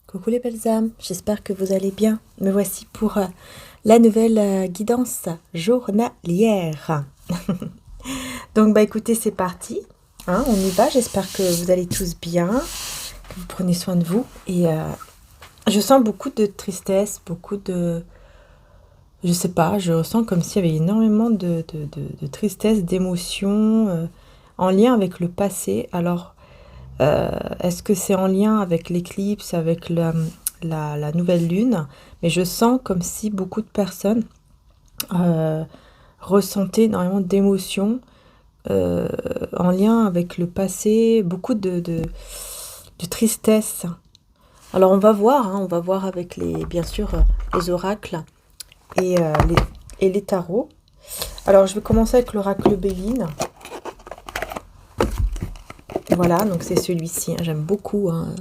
Coucou les belles âmes, j'espère que vous allez bien. Me voici pour la nouvelle guidance journalière. Donc écoutez, c'est parti, hein, on y va. J'espère que vous allez tous bien, que vous prenez soin de vous. Et je sens beaucoup de tristesse, beaucoup de... Je sais pas, je ressens comme s'il y avait énormément de tristesse, d'émotions en lien avec le passé. Alors, est-ce que c'est en lien avec l'éclipse, avec la nouvelle lune? Mais je sens comme si beaucoup de personnes ressentaient énormément d'émotions en lien avec le passé, beaucoup de tristesse. Alors on va voir, hein, on va voir avec bien sûr, les oracles et les tarots. Alors je vais commencer avec l'oracle Béline. Voilà, donc c'est celui-ci, hein, j'aime beaucoup, hein.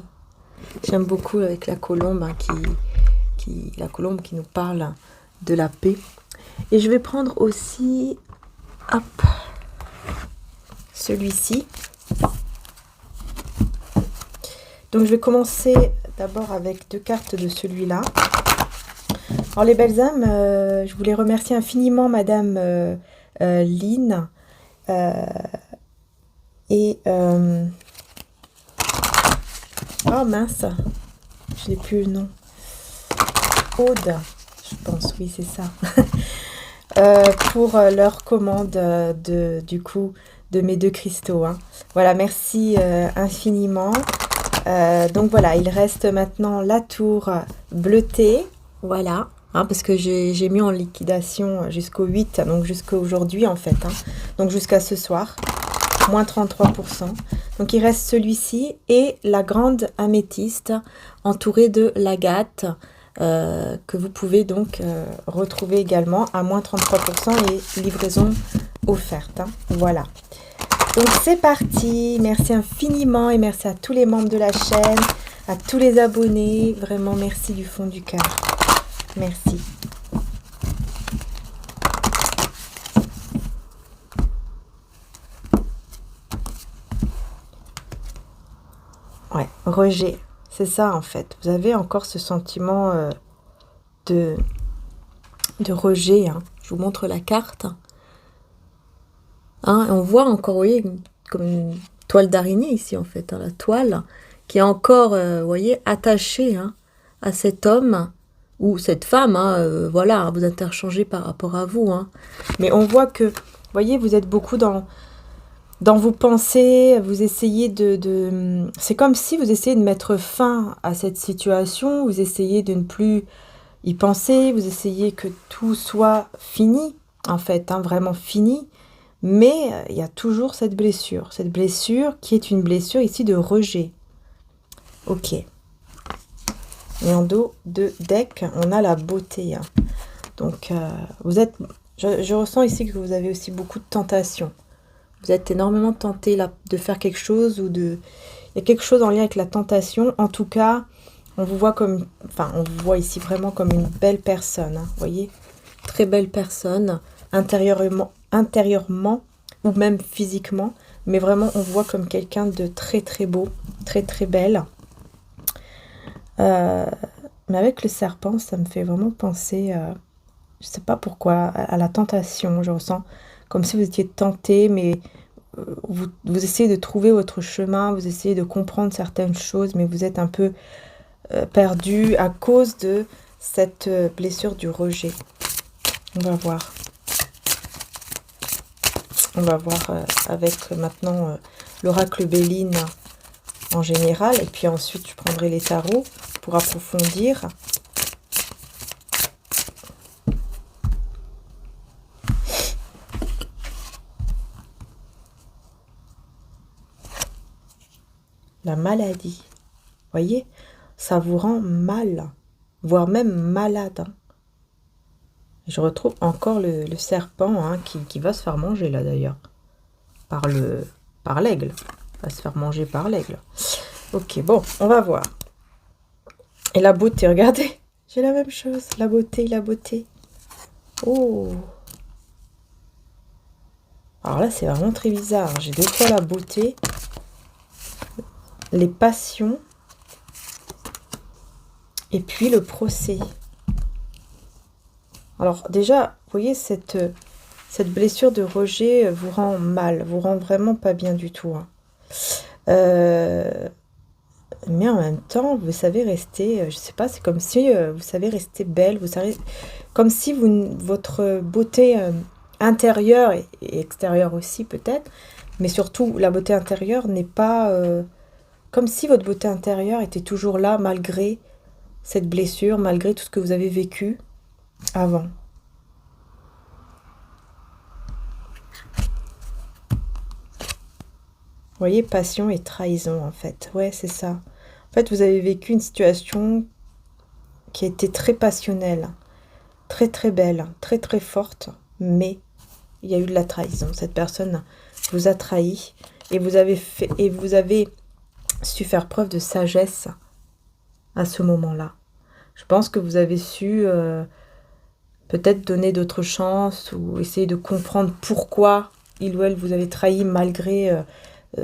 J'aime beaucoup avec la colombe, hein, la colombe qui nous parle de la paix. Et je vais prendre aussi, hop, celui-ci. Donc je vais commencer d'abord avec 2 cartes de celui-là. Alors les belles âmes, je voulais remercier infiniment Madame Lynn et... oh mince, je n'ai plus le nom. Aude, je pense, oui c'est ça. Pour leur commande de mes 2 cristaux, hein. Voilà, merci infiniment. Donc voilà, il reste maintenant la tour bleutée. Voilà, hein, parce que j'ai mis en liquidation jusqu'au 8, donc jusqu'à aujourd'hui en fait, hein, donc jusqu'à ce soir, moins 33%. Donc il reste celui-ci et la grande améthyste entourée de l'agate que vous pouvez donc retrouver également à moins 33% et livraison offerte, hein. Voilà. Donc c'est parti, merci infiniment et merci à tous les membres de la chaîne, à tous les abonnés, vraiment merci du fond du cœur. Merci. Ouais, rejet, c'est ça en fait. Vous avez encore ce sentiment de rejet, hein. Je vous montre la carte. Hein, et on voit encore, vous voyez, comme une toile d'araignée ici en fait, hein, la toile qui est encore, vous voyez, attachée, hein, à cet homme ou cette femme, hein, voilà, vous interchangez par rapport à vous, hein. Mais on voit que, vous voyez, vous êtes beaucoup dans vos pensées, vous essayez c'est comme si vous essayez de mettre fin à cette situation, vous essayez de ne plus y penser, vous essayez que tout soit fini, en fait, hein, vraiment fini. Mais il y a toujours cette blessure qui est une blessure ici de rejet. Ok. Et en dos de deck, on a la beauté, hein. Donc, vous êtes... Je ressens ici que vous avez aussi beaucoup de tentations. Vous êtes énormément tenté là, de faire quelque chose ou de... Il y a quelque chose en lien avec la tentation. En tout cas, on vous voit comme... Enfin, on vous voit ici vraiment comme une belle personne, hein. Vous voyez, très belle personne, intérieurement ou même physiquement. Mais vraiment, on voit comme quelqu'un de très très beau, très très belle. Mais avec le serpent, ça me fait vraiment penser, je sais pas pourquoi, à la tentation. Je ressens comme si vous étiez tenté, mais vous essayez de trouver votre chemin, vous essayez de comprendre certaines choses, mais vous êtes un peu perdu à cause de cette blessure du rejet. On va voir. On va voir avec maintenant l'oracle Béline en général, et puis ensuite je prendrai les tarots pour approfondir. La maladie, voyez, ça vous rend mal, voire même malade, hein. Je retrouve encore le serpent hein, qui va se faire manger là d'ailleurs. Par l'aigle. Va se faire manger par l'aigle. Ok, bon, on va voir. Et la beauté, regardez. J'ai la même chose. La beauté, la beauté. Oh. Alors là, c'est vraiment très bizarre. J'ai 2 fois la beauté. Les passions. Et puis le procès. Alors déjà, vous voyez, cette blessure de rejet vous rend mal, vous rend vraiment pas bien du tout. Hein. Mais en même temps, vous savez rester, je sais pas, c'est comme si vous savez rester belle, vous savez, comme si votre beauté intérieure et extérieure aussi peut-être, mais surtout la beauté intérieure n'est pas... comme si votre beauté intérieure était toujours là malgré cette blessure, malgré tout ce que vous avez vécu avant. Vous voyez, passion et trahison en fait. Ouais, c'est ça. En fait, vous avez vécu une situation qui était très passionnelle, très très belle, très très forte, mais il y a eu de la trahison. Cette personne vous a trahi et vous avez su faire preuve de sagesse à ce moment-là. Je pense que vous avez su peut-être donner d'autres chances ou essayer de comprendre pourquoi il ou elle vous avait trahi malgré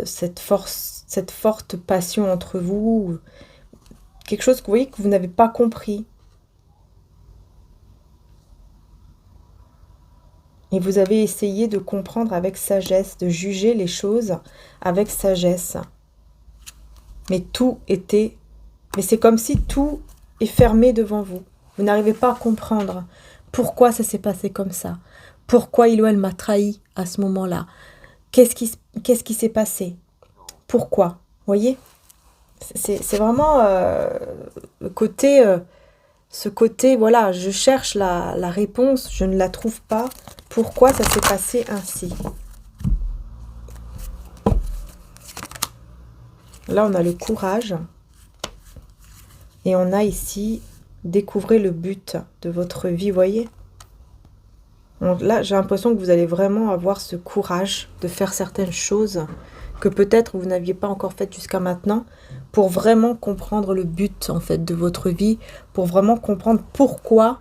cette forte passion entre vous. Quelque chose que vous voyez que vous n'avez pas compris. Et vous avez essayé de comprendre avec sagesse, de juger les choses avec sagesse. Mais c'est comme si tout est fermé devant vous. Vous n'arrivez pas à comprendre pourquoi ça s'est passé comme ça. Pourquoi il ou elle m'a trahi à ce moment-là. Qu'est-ce qui s'est passé? Pourquoi? Vous voyez? C'est vraiment ce côté, voilà, je cherche la réponse, je ne la trouve pas. Pourquoi ça s'est passé ainsi? Là, on a le courage. Et on a ici, découvrez le but de votre vie, voyez. Donc là, j'ai l'impression que vous allez vraiment avoir ce courage de faire certaines choses que peut-être vous n'aviez pas encore faites jusqu'à maintenant, pour vraiment comprendre le but, en fait, de votre vie, pour vraiment comprendre pourquoi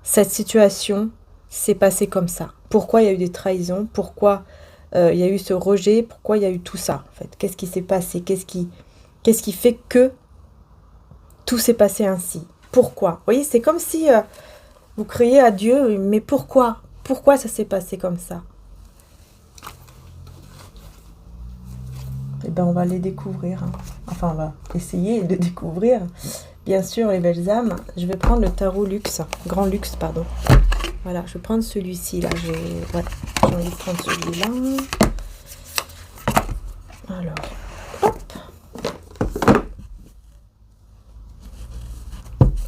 cette situation s'est passée comme ça. Pourquoi il y a eu des trahisons, pourquoi il y a eu ce rejet, pourquoi il y a eu tout ça, en fait. Qu'est-ce qui s'est passé, qu'est-ce qui fait que tout s'est passé ainsi? Pourquoi? Vous voyez, c'est comme si vous criez à Dieu, mais pourquoi? Pourquoi ça s'est passé comme ça? Eh bien, on va les découvrir. Hein. Enfin, on va essayer de découvrir. Bien sûr, les belles âmes. Je vais prendre le tarot luxe, grand luxe, pardon. Voilà, je vais prendre celui-ci, là. J'ai envie de prendre celui-là. Alors, hop.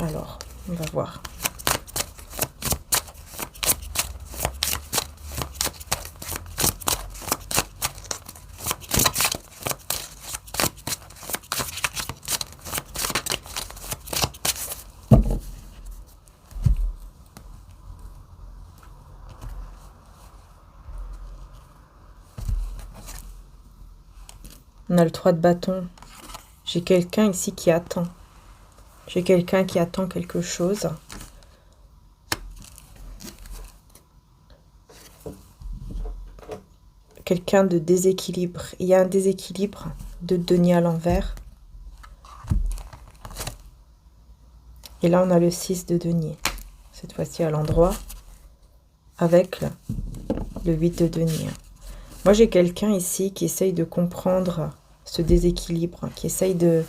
Alors, on va voir. On a le 3 de bâton. J'ai quelqu'un ici qui attend. J'ai quelqu'un qui attend quelque chose. Quelqu'un de déséquilibre. Il y a un déséquilibre de denier à l'envers. Et là, on a le 6 de denier. Cette fois-ci à l'endroit. Avec le 8 de denier. Moi, j'ai quelqu'un ici qui essaye de comprendre ce déséquilibre, qui essaye de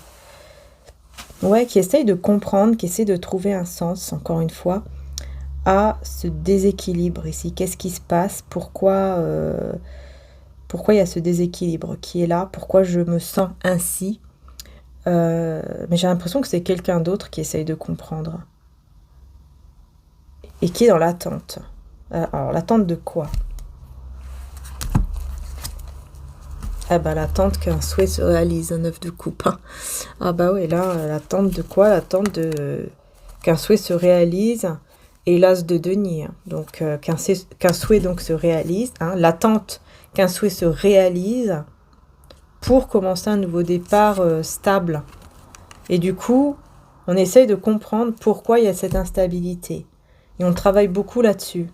comprendre, qui essaye de trouver un sens, encore une fois, à ce déséquilibre ici. Qu'est-ce qui se passe? Pourquoi il y a ce déséquilibre qui est là? Pourquoi je me sens ainsi? Mais j'ai l'impression que c'est quelqu'un d'autre qui essaye de comprendre. Et qui est dans l'attente. Alors, l'attente de quoi? Ah bah l'attente qu'un souhait se réalise, un 9 de coupe. Hein. Ah bah oui, là, l'attente de quoi? L'attente qu'un souhait se réalise et l'as de denier. Hein. Donc, qu'un souhait donc se réalise, hein, l'attente qu'un souhait se réalise pour commencer un nouveau départ stable. Et du coup, on essaye de comprendre pourquoi il y a cette instabilité. Et on travaille beaucoup là-dessus.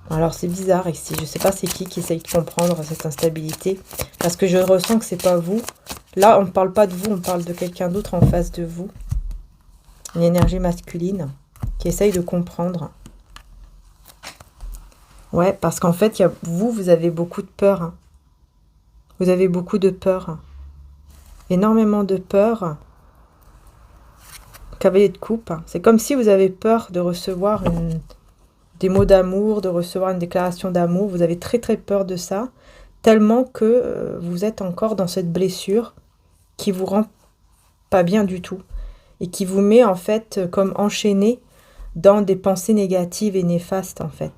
Alors c'est bizarre ici, je ne sais pas c'est qui essaye de comprendre cette instabilité, parce que je ressens que c'est pas vous. Là, on ne parle pas de vous, on parle de quelqu'un d'autre en face de vous. Une énergie masculine qui essaye de comprendre. Ouais, parce qu'en fait, vous avez beaucoup de peur. Hein. Vous avez beaucoup de peur. Énormément de peur. Cavalier de coupe. C'est comme si vous avez peur de recevoir des mots d'amour, de recevoir une déclaration d'amour. Vous avez très très peur de ça. Tellement que vous êtes encore dans cette blessure qui vous rend pas bien du tout. Et qui vous met en fait comme enchaîné dans des pensées négatives et néfastes en fait.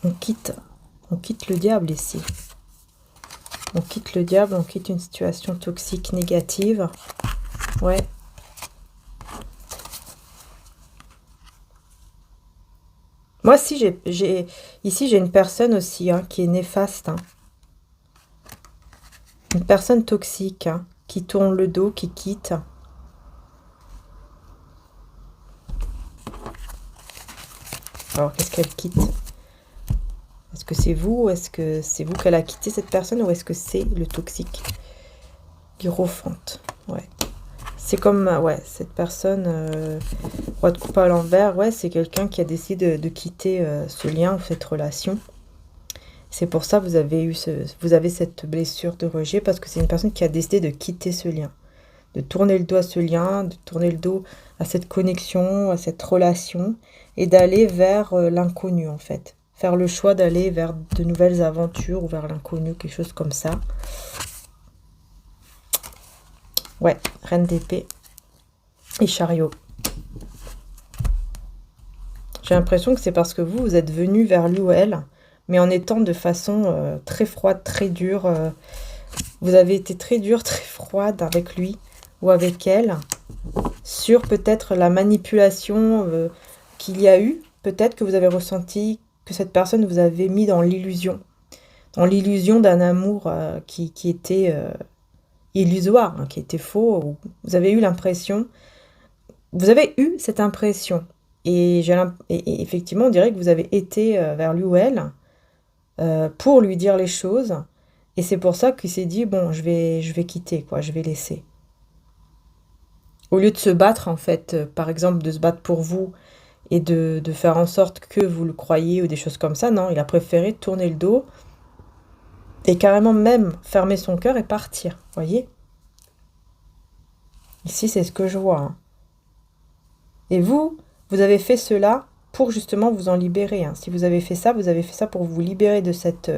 On quitte le diable ici. On quitte le diable, on quitte une situation toxique, négative. Ouais. Moi, si ici, j'ai une personne aussi hein, qui est néfaste. Hein. Une personne toxique hein, qui tourne le dos, qui quitte. Alors, qu'est-ce qu'elle quitte ? Est-ce que c'est vous? Est-ce que c'est vous qu'elle a quitté cette personne? Ou est-ce que c'est le toxique? Hiérophante. Ouais. C'est comme, ouais, cette personne, roi de coupe à l'envers, ouais, c'est quelqu'un qui a décidé de quitter ce lien ou cette relation. C'est pour ça que vous avez cette blessure de rejet, parce que c'est une personne qui a décidé de quitter ce lien. De tourner le dos à ce lien, de tourner le dos à cette connexion, à cette relation, et d'aller vers l'inconnu, en fait. Faire le choix d'aller vers de nouvelles aventures, ou vers l'inconnu, quelque chose comme ça. Ouais, reine d'épée et chariot. J'ai l'impression que c'est parce que vous êtes venu vers lui ou elle, mais en étant de façon très froide, très dure. Vous avez été très dure, très froide avec lui ou avec elle, sur peut-être la manipulation qu'il y a eu. Peut-être que vous avez ressenti que cette personne vous avait mis dans l'illusion d'un amour qui était illusoire, hein, qui était faux. Vous avez eu l'impression, vous avez eu cette impression, et effectivement, on dirait que vous avez été vers lui ou elle pour lui dire les choses, et c'est pour ça qu'il s'est dit bon, je vais quitter, quoi, je vais laisser. Au lieu de se battre, en fait, par exemple, de se battre pour vous et de faire en sorte que vous le croyiez ou des choses comme ça, non, il a préféré tourner le dos et carrément même fermer son cœur et partir, voyez. Ici, c'est ce que je vois. Hein. Et vous avez fait cela pour justement vous en libérer. Hein. Si vous avez fait ça pour vous libérer de cette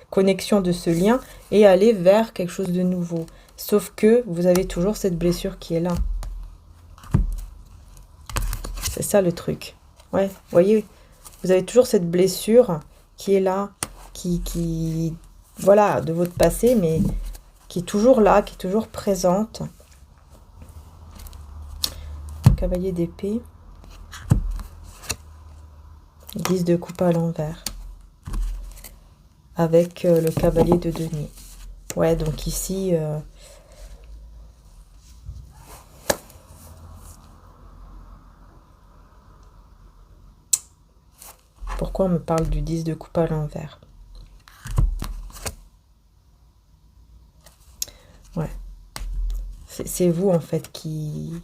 connexion, de ce lien, et aller vers quelque chose de nouveau. Sauf que vous avez toujours cette blessure qui est là. C'est ça le truc. Ouais, vous voyez, vous avez toujours cette blessure qui est là, qui voilà, de votre passé, mais qui est toujours là, qui est toujours présente. Cavalier d'épée. 10 de coupe à l'envers. Avec le cavalier de denier. Ouais, donc ici... Pourquoi on me parle du 10 de coupe à l'envers? Ouais. C'est vous, en fait, qui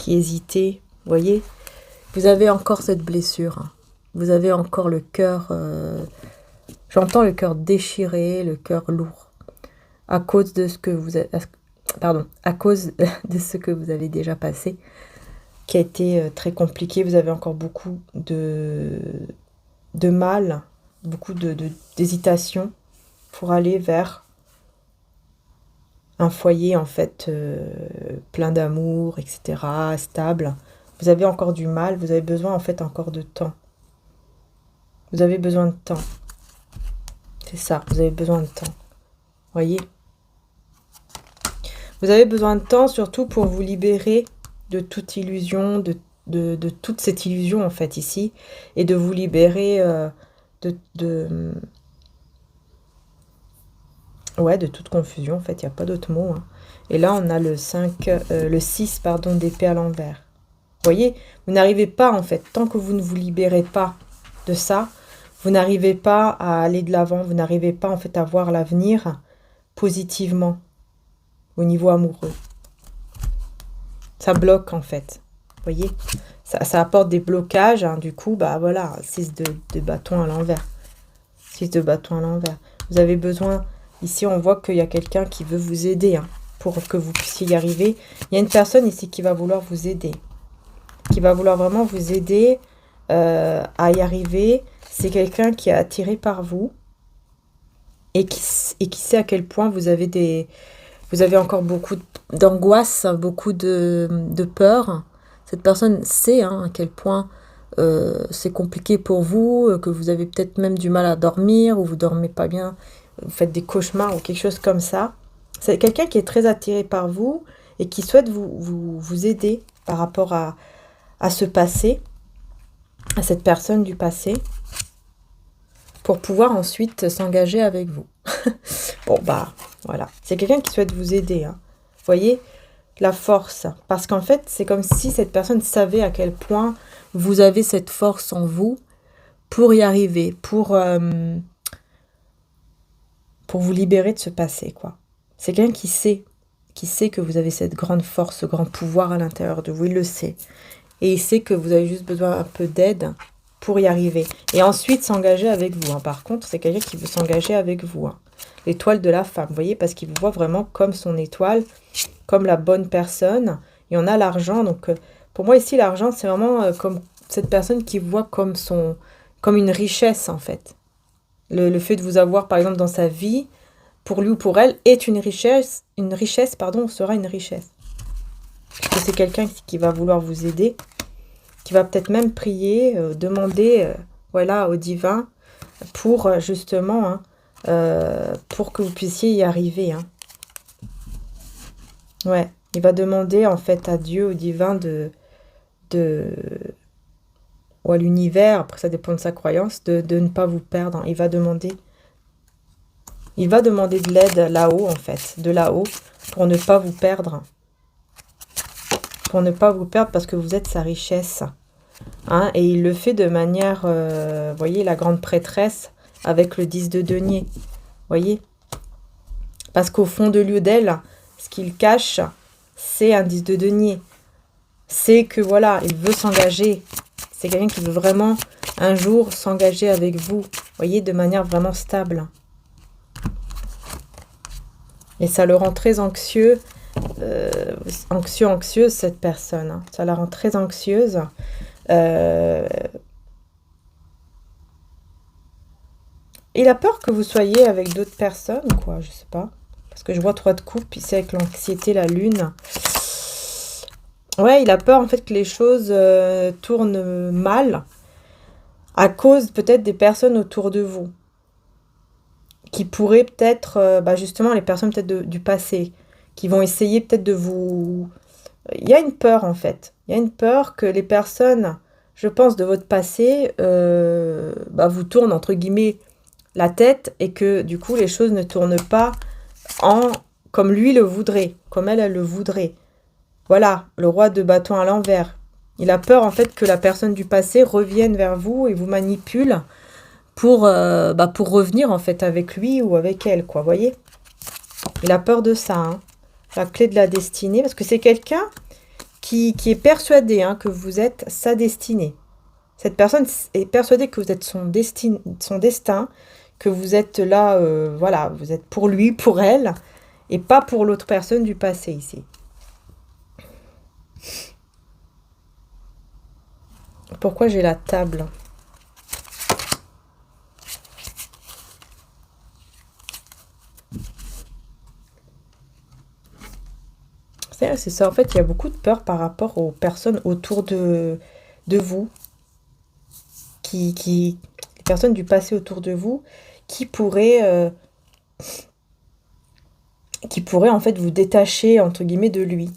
hésitez. Vous voyez? Vous avez encore cette blessure. Hein. Vous avez encore le cœur... J'entends le cœur déchiré, le cœur lourd. À cause de ce que vous avez... Pardon. À cause de ce que vous avez déjà passé. Qui a été très compliqué. Vous avez encore beaucoup de mal, beaucoup d'hésitation pour aller vers un foyer en fait plein d'amour, etc., stable. Vous avez encore du mal, vous avez besoin en fait encore de temps. Vous avez besoin de temps. C'est ça, vous avez besoin de temps. Voyez. Vous avez besoin de temps surtout pour vous libérer de toute illusion, de toute cette illusion en fait ici, et de vous libérer ouais, de toute confusion en fait, il n'y a pas d'autre mot. Hein. Et là on a le 6 pardon, d'épée à l'envers. Vous voyez, vous n'arrivez pas en fait, tant que vous ne vous libérez pas de ça, vous n'arrivez pas à aller de l'avant, vous n'arrivez pas en fait à voir l'avenir positivement au niveau amoureux. Ça bloque en fait, vous voyez, ça apporte des blocages, hein. Du coup, bah voilà, 6 de bâton à l'envers. 6 de bâton à l'envers. Vous avez besoin, ici on voit qu'il y a quelqu'un qui veut vous aider, hein, pour que vous puissiez y arriver. Il y a une personne ici qui va vouloir vous aider, qui va vouloir vraiment vous aider à y arriver. C'est quelqu'un qui est attiré par vous et qui sait à quel point vous avez encore beaucoup d'angoisse, beaucoup de peur. Cette personne sait hein, à quel point c'est compliqué pour vous, que vous avez peut-être même du mal à dormir, ou vous dormez pas bien, vous faites des cauchemars ou quelque chose comme ça. C'est quelqu'un qui est très attiré par vous et qui souhaite vous aider par rapport à ce passé, à cette personne du passé, pour pouvoir ensuite s'engager avec vous. Bon, bah, voilà. C'est quelqu'un qui souhaite vous aider. Hein. Vous voyez, la force. Parce qu'en fait, c'est comme si cette personne savait à quel point vous avez cette force en vous pour y arriver, pour vous libérer de ce passé, quoi. C'est quelqu'un qui sait que vous avez cette grande force, ce grand pouvoir à l'intérieur de vous. Il le sait. Et il sait que vous avez juste besoin un peu d'aide pour y arriver. Et ensuite, s'engager avec vous. Hein. Par contre, c'est quelqu'un qui veut s'engager avec vous. Hein. L'étoile de la femme, vous voyez, parce qu'il vous voit vraiment comme son étoile, comme la bonne personne. Et on a l'argent. Donc, pour moi, ici, l'argent, c'est vraiment comme cette personne qui vous voit comme une richesse, en fait. Le fait de vous avoir, par exemple, dans sa vie, pour lui ou pour elle, est une richesse. Une richesse, pardon, sera une richesse. Parce que c'est quelqu'un qui va vouloir vous aider, qui va peut-être même prier, demander voilà, au divin pour justement, hein, pour que vous puissiez y arriver. Hein. Ouais, il va demander en fait à Dieu, au divin, ou à l'univers, après ça dépend de sa croyance, de ne pas vous perdre. Hein. Il va demander de l'aide là-haut en fait, de là-haut, pour ne pas vous perdre. Pour ne pas vous perdre parce que vous êtes sa richesse. Hein, et il le fait de manière, voyez, la grande prêtresse avec le 10 de denier. Voyez, parce qu'au fond de lui d'elle, ce qu'il cache, c'est un 10 de denier. C'est que voilà, il veut s'engager. C'est quelqu'un qui veut vraiment un jour s'engager avec vous. Voyez, de manière vraiment stable. Et ça le rend très anxieuse, cette personne. Hein. Ça la rend très anxieuse. Il a peur que vous soyez avec d'autres personnes, quoi, je sais pas. Parce que je vois 3 de coupe, puis c'est avec l'anxiété, la lune. Ouais, il a peur en fait que les choses tournent mal à cause peut-être des personnes autour de vous. Qui pourraient peut-être, justement, les personnes peut-être du passé, qui vont essayer peut-être de vous... Il y a une peur en fait. Il y a une peur que les personnes, je pense, de votre passé, vous tournent entre guillemets la tête et que du coup les choses ne tournent pas comme lui le voudrait, comme elle le voudrait. Voilà, le roi de bâton à l'envers. Il a peur en fait que la personne du passé revienne vers vous et vous manipule pour revenir en fait avec lui ou avec elle, quoi, voyez. Il a peur de ça, hein. La clé de la destinée, parce que c'est quelqu'un qui est persuadé hein, que vous êtes sa destinée. Cette personne est persuadée que vous êtes son destin, que vous êtes là, voilà, vous êtes pour lui, pour elle, et pas pour l'autre personne du passé ici. Pourquoi j'ai la table ? C'est ça, en fait, il y a beaucoup de peur par rapport aux personnes autour de vous, les personnes du passé autour de vous, qui pourraient qui pourrait en fait vous détacher, entre guillemets, de lui.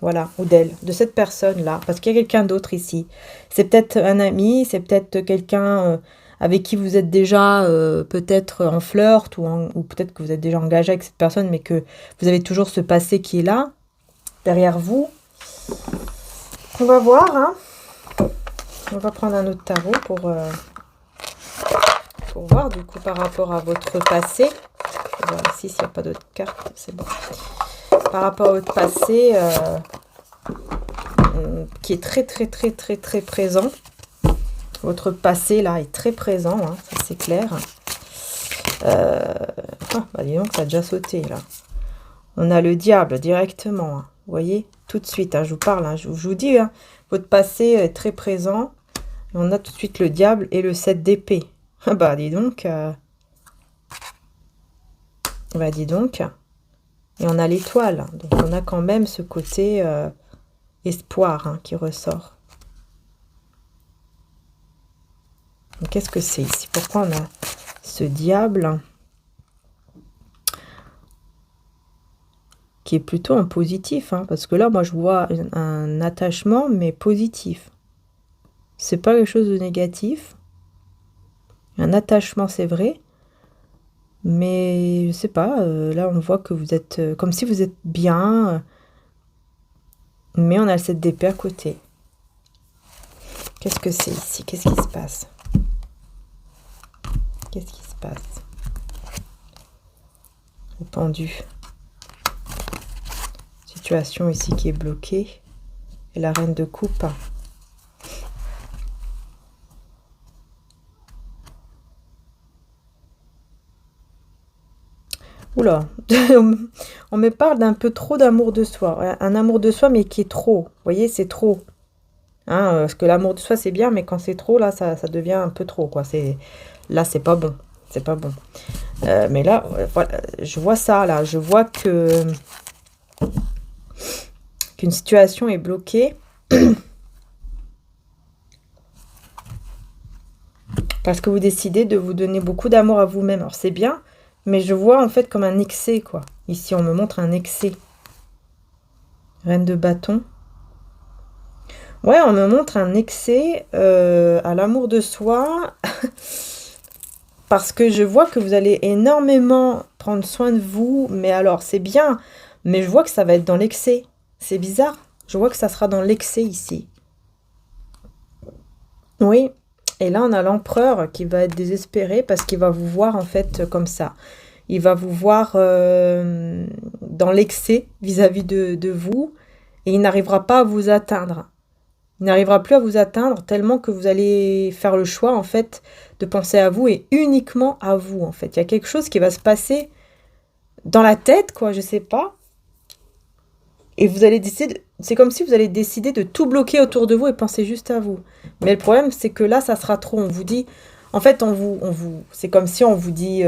Voilà, ou d'elle, de cette personne-là. Parce qu'il y a quelqu'un d'autre ici. C'est peut-être un ami, c'est peut-être quelqu'un avec qui vous êtes déjà peut-être en flirt, ou peut-être que vous êtes déjà engagé avec cette personne, mais que vous avez toujours ce passé qui est là, derrière vous. On va voir, hein. On va prendre un autre tarot pour voir, du coup, par rapport à votre passé. Je vais voir ici s'il n'y a pas d'autres cartes, c'est bon. Par rapport à votre passé, qui est très, très, très, très, très présent. Votre passé, là, est très présent, hein, ça c'est clair. Bah dis donc, ça a déjà sauté, là. On a le diable, directement, hein. Vous voyez, tout de suite, hein, je vous parle, hein, je vous dis, hein, votre passé est très présent. Et on a tout de suite le diable et le 7 d'épée. Bah, dis donc. Bah, dis donc. Et on a l'étoile. Donc, on a quand même ce côté espoir, hein, qui ressort. Qu'est-ce que c'est ici? Pourquoi on a ce diable qui est plutôt en positif, hein, parce que là, moi, je vois un attachement, mais positif. C'est pas quelque chose de négatif. Un attachement, c'est vrai. Mais je sais pas, là on voit que vous êtes comme si vous êtes bien, mais on a le 7 d'épée à côté. Qu'est-ce que c'est ici? Qu'est-ce qui se passe? Qu'est-ce qui se passe? Le pendu. Situation ici qui est bloquée. Et la reine de coupe. Oula, on me parle d'un peu trop d'amour de soi. Un amour de soi, mais qui est trop. Vous voyez, c'est trop. Hein, parce que l'amour de soi, c'est bien, mais quand c'est trop, là, ça devient un peu trop, quoi. Là, c'est pas bon. C'est pas bon. Mais là, voilà, je vois ça, là. Je vois qu'une situation est bloquée. Parce que vous décidez de vous donner beaucoup d'amour à vous-même. Alors, c'est bien. Mais je vois en fait comme un excès, quoi. Ici, on me montre un excès. Reine de bâton. Ouais, on me montre un excès à l'amour de soi. Parce que je vois que vous allez énormément prendre soin de vous. Mais alors, c'est bien. Mais je vois que ça va être dans l'excès. C'est bizarre. Je vois que ça sera dans l'excès ici. Oui. Et là, on a l'empereur qui va être désespéré parce qu'il va vous voir en fait comme ça. Il va vous voir dans l'excès vis-à-vis de vous et il n'arrivera pas à vous atteindre. Il n'arrivera plus à vous atteindre tellement que vous allez faire le choix en fait de penser à vous et uniquement à vous en fait. Il y a quelque chose qui va se passer dans la tête, quoi, je sais pas. Et vous allez décider, c'est comme si vous allez décider de tout bloquer autour de vous et penser juste à vous. Mais le problème, c'est que là, ça sera trop. On vous dit, en fait, c'est comme si on vous dit,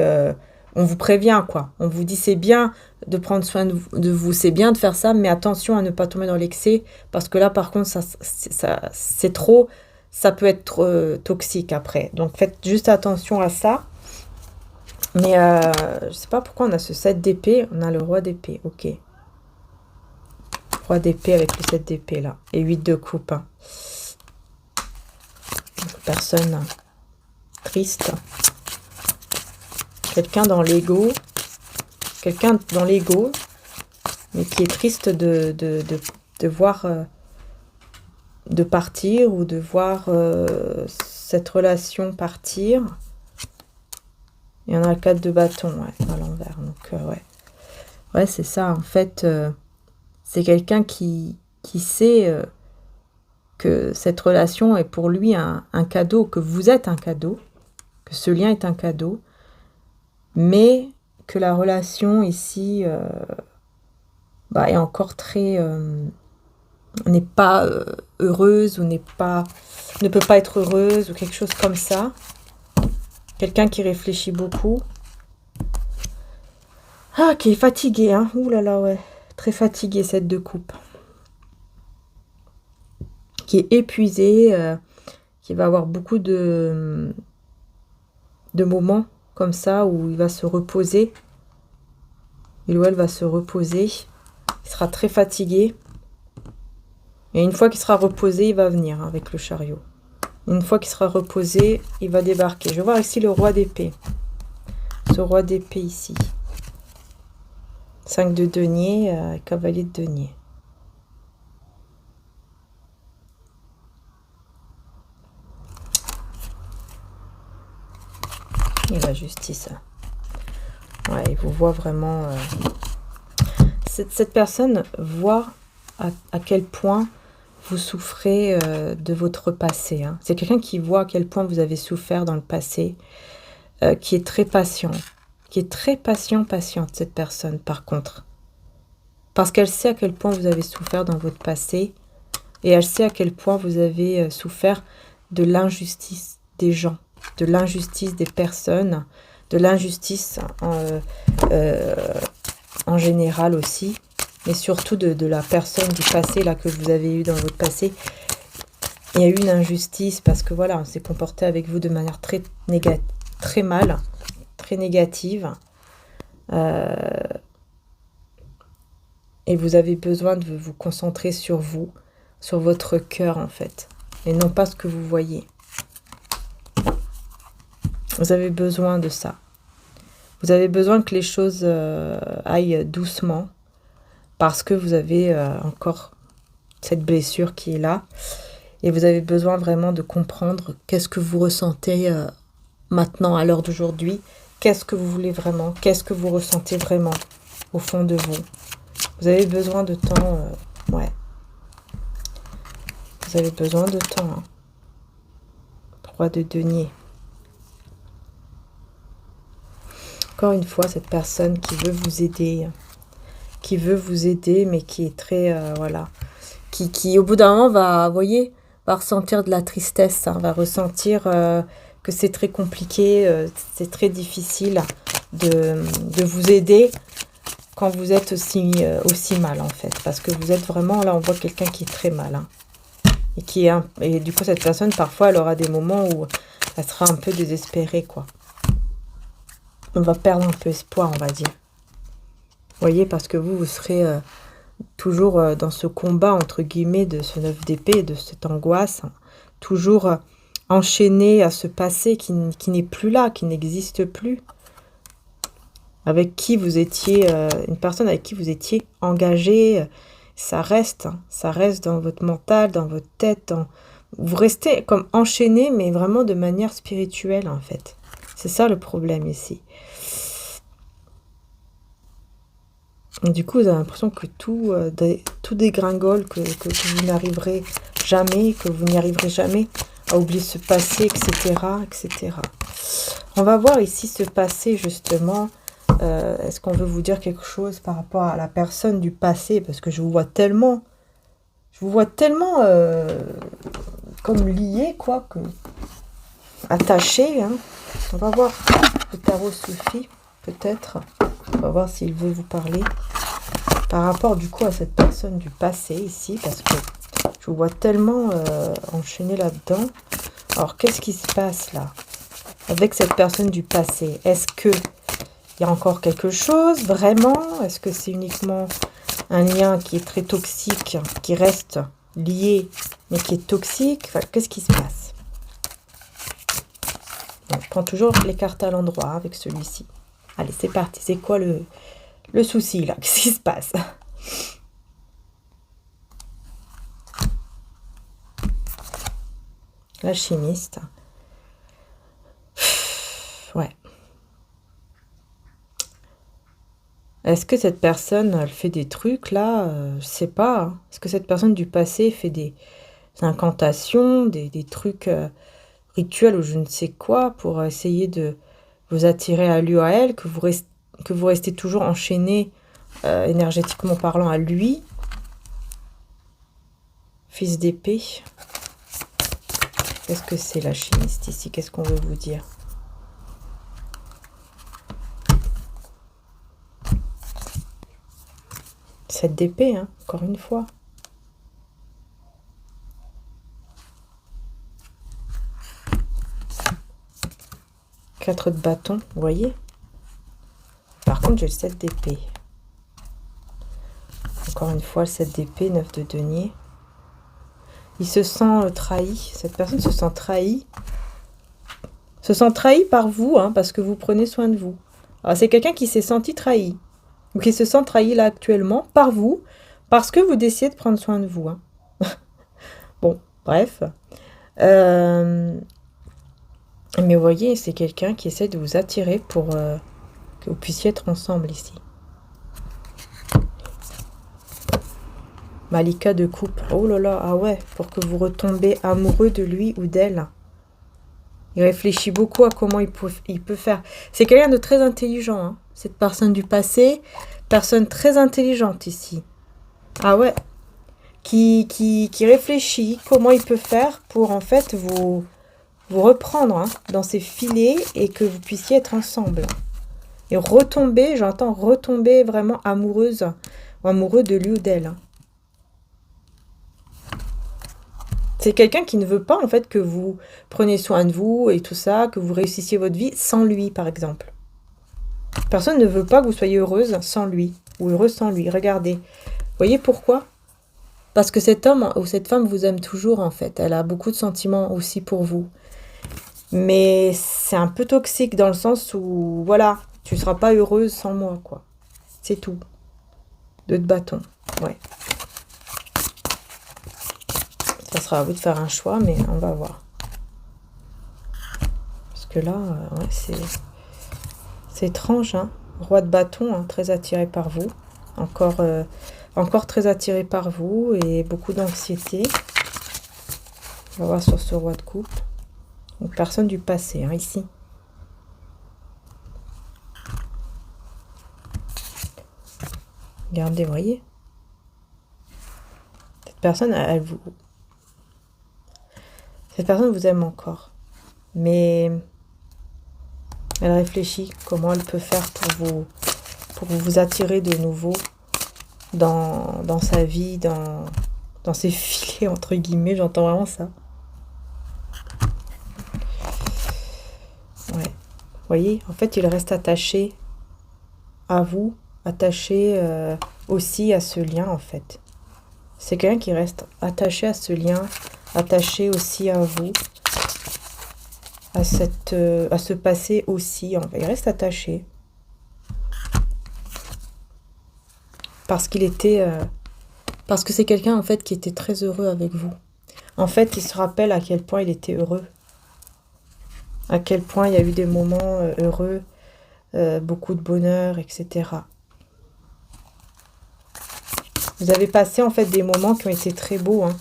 on vous prévient, quoi. On vous dit, c'est bien de prendre soin de vous, c'est bien de faire ça, mais attention à ne pas tomber dans l'excès, parce que là, par contre, c'est trop, ça peut être toxique après. Donc, faites juste attention à ça. Mais je sais pas pourquoi on a ce 7 d'épée, on a le roi d'épée, ok. Roi d'épée avec le 7 d'épée là. Et 8 de coupe. Hein. Personne triste. Quelqu'un dans l'ego. Quelqu'un dans l'ego. Mais qui est triste de voir. De partir ou de voir cette relation partir. Il y en a le 4 de bâton, ouais, à l'envers. Donc, ouais. Ouais, c'est ça. En fait. C'est quelqu'un qui sait que cette relation est pour lui un cadeau, que vous êtes un cadeau, que ce lien est un cadeau, mais que la relation ici est encore très... n'est pas heureuse ou ne peut pas être heureuse ou quelque chose comme ça. Quelqu'un qui réfléchit beaucoup. Ah, qui est fatigué, hein. Ouh là là, ouais. Très fatigué, cette de coupe. Qui est épuisé, qui va avoir beaucoup de moments comme ça où il va se reposer. Il ou elle va se reposer. Il sera très fatigué. Et une fois qu'il sera reposé, il va venir avec le chariot. Une fois qu'il sera reposé, il va débarquer. Je vais voir ici le roi d'épée. Ce roi d'épée ici. 5 de denier, cavalier de denier. Et la justice. Ouais, il vous voit vraiment... Cette personne voit à quel point vous souffrez de votre passé. Hein. C'est quelqu'un qui voit à quel point vous avez souffert dans le passé, qui est très patient. Qui est très patiente, cette personne, par contre. Parce qu'elle sait à quel point vous avez souffert dans votre passé, et elle sait à quel point vous avez souffert de l'injustice des gens, de l'injustice des personnes, de l'injustice en général aussi, mais surtout de la personne du passé là que vous avez eu dans votre passé. Il y a eu une injustice parce que voilà, on s'est comporté avec vous de manière très mal, très négative. Et vous avez besoin de vous concentrer sur vous, sur votre cœur en fait, et non pas ce que vous voyez. Vous avez besoin de ça. Vous avez besoin que les choses aillent doucement, parce que vous avez encore cette blessure qui est là, et vous avez besoin vraiment de comprendre qu'est-ce que vous ressentez maintenant, à l'heure d'aujourd'hui, qu'est-ce que vous voulez vraiment, qu'est-ce que vous ressentez vraiment au fond de vous. Vous avez besoin de temps, ouais. Vous avez besoin de temps. Hein. Roi de denier. Encore une fois, cette personne qui veut vous aider, mais qui est très, voilà, qui au bout d'un moment va, vous voyez, va ressentir de la tristesse, hein, va ressentir que c'est très compliqué, c'est très difficile de vous aider quand vous êtes aussi mal en fait, parce que vous êtes vraiment, là on voit quelqu'un qui est très mal, hein, et du coup cette personne parfois elle aura des moments où elle sera un peu désespérée quoi. On va perdre un peu espoir on va dire. Vous voyez, parce que vous serez toujours dans ce combat entre guillemets de ce 9 d'épée, de cette angoisse, hein, toujours enchaîné à ce passé qui n'est plus là, qui n'existe plus. Avec qui vous étiez, une personne avec qui vous étiez engagé, ça reste dans votre mental, dans votre tête, vous restez comme enchaîné, mais vraiment de manière spirituelle en fait. C'est ça le problème ici. Du coup, vous avez l'impression que tout dégringole, que vous n'arriverez jamais, que vous n'y arriverez jamais à oublier ce passé, etc., etc. On va voir ici ce passé justement. Est-ce qu'on veut vous dire quelque chose par rapport à la personne du passé? Parce que je vous vois tellement comme lié, quoi, que attaché. Hein. On va voir le tarot Soufi, peut-être. On va voir s'il veut vous parler par rapport du coup à cette personne du passé ici, parce que je vous vois tellement enchaîné là-dedans. Alors, qu'est-ce qui se passe là avec cette personne du passé? Est-ce que il y a encore quelque chose, vraiment? Est-ce que c'est uniquement un lien qui est très toxique, qui reste lié, mais qui est toxique? Enfin, qu'est-ce qui se passe? Donc, je prends toujours les cartes à l'endroit avec celui-ci. Allez, c'est parti. C'est quoi le souci, là? Qu'est-ce qui se passe? La chimiste. Ouais. Est-ce que cette personne, elle fait des trucs là? Je sais pas. Hein. Est-ce que cette personne du passé fait des incantations, des trucs rituels ou je ne sais quoi pour essayer de vous attirer à lui ou à elle, que vous restez toujours enchaîné énergétiquement parlant à lui? Fils d'épée. Qu'est-ce que c'est la chimiste ici? Qu'est-ce qu'on veut vous dire? Cette d'épée, hein, encore une fois. Quatre de bâton, vous voyez? Par contre, j'ai le 7 d'épée. Encore une fois, 7 d'épée, 9 de denier. Il se sent trahi. Cette personne se sent trahie. Se sent trahi par vous, hein, parce que vous prenez soin de vous. Alors, c'est quelqu'un qui s'est senti trahi. Ou qui se sent trahi là actuellement par vous, parce que vous décidez de prendre soin de vous. Hein. Bon, bref. Mais vous voyez, c'est quelqu'un qui essaie de vous attirer pour que vous puissiez être ensemble ici. Malika de coupe. Oh là là, ah ouais, pour que vous retombez amoureux de lui ou d'elle. Il réfléchit beaucoup à comment il peut faire. C'est quelqu'un de très intelligent, hein. Cette personne du passé, personne très intelligente ici. Ah ouais, qui réfléchit comment il peut faire pour en fait vous reprendre, hein, dans ses filets et que vous puissiez être ensemble. Et retomber, j'entends retomber vraiment amoureuse ou amoureux de lui ou d'elle. C'est quelqu'un qui ne veut pas en fait que vous preniez soin de vous et tout ça, que vous réussissiez votre vie sans lui par exemple. Personne ne veut pas que vous soyez heureuse sans lui ou heureux sans lui. Regardez. Voyez pourquoi? Parce que cet homme ou cette femme vous aime toujours en fait. Elle a beaucoup de sentiments aussi pour vous. Mais c'est un peu toxique dans le sens où, voilà, tu ne seras pas heureuse sans moi, quoi. C'est tout. 2 de bâton, ouais. Ça sera à vous de faire un choix, mais on va voir. Parce que là, ouais, c'est étrange, hein. Roi de bâton, hein, très attiré par vous. Encore très attiré par vous et beaucoup d'anxiété. On va voir sur ce roi de coupe. Donc, personne du passé, hein, ici. Regardez, voyez. Cette personne, cette personne vous aime encore. Mais elle réfléchit comment elle peut faire pour vous attirer de nouveau dans sa vie, dans ses filets, entre guillemets. J'entends vraiment ça. Ouais. Vous voyez, en fait, il reste attaché à vous, attaché aussi à ce lien, en fait. C'est quelqu'un qui reste attaché à ce lien, attaché aussi à vous, à ce passé aussi. Il reste attaché. Parce que c'est quelqu'un, en fait, qui était très heureux avec vous. En fait, il se rappelle à quel point il était heureux. À quel point il y a eu des moments heureux, beaucoup de bonheur, etc. Vous avez passé en fait des moments qui ont été très beaux, hein.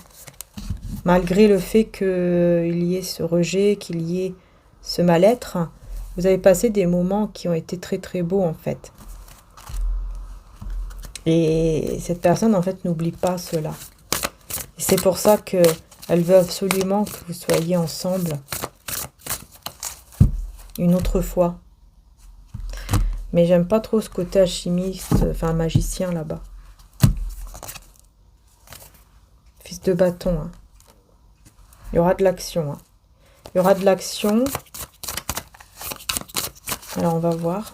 Malgré le fait qu'il y ait ce rejet, qu'il y ait ce mal-être, vous avez passé des moments qui ont été très très beaux en fait. Et cette personne en fait n'oublie pas cela. Et c'est pour ça qu'elle veut absolument que vous soyez ensemble une autre fois. Mais j'aime pas trop ce côté alchimiste, enfin magicien là-bas. Fils de bâton, hein. Il y aura de l'action, hein. Il y aura de l'action. Alors on va voir.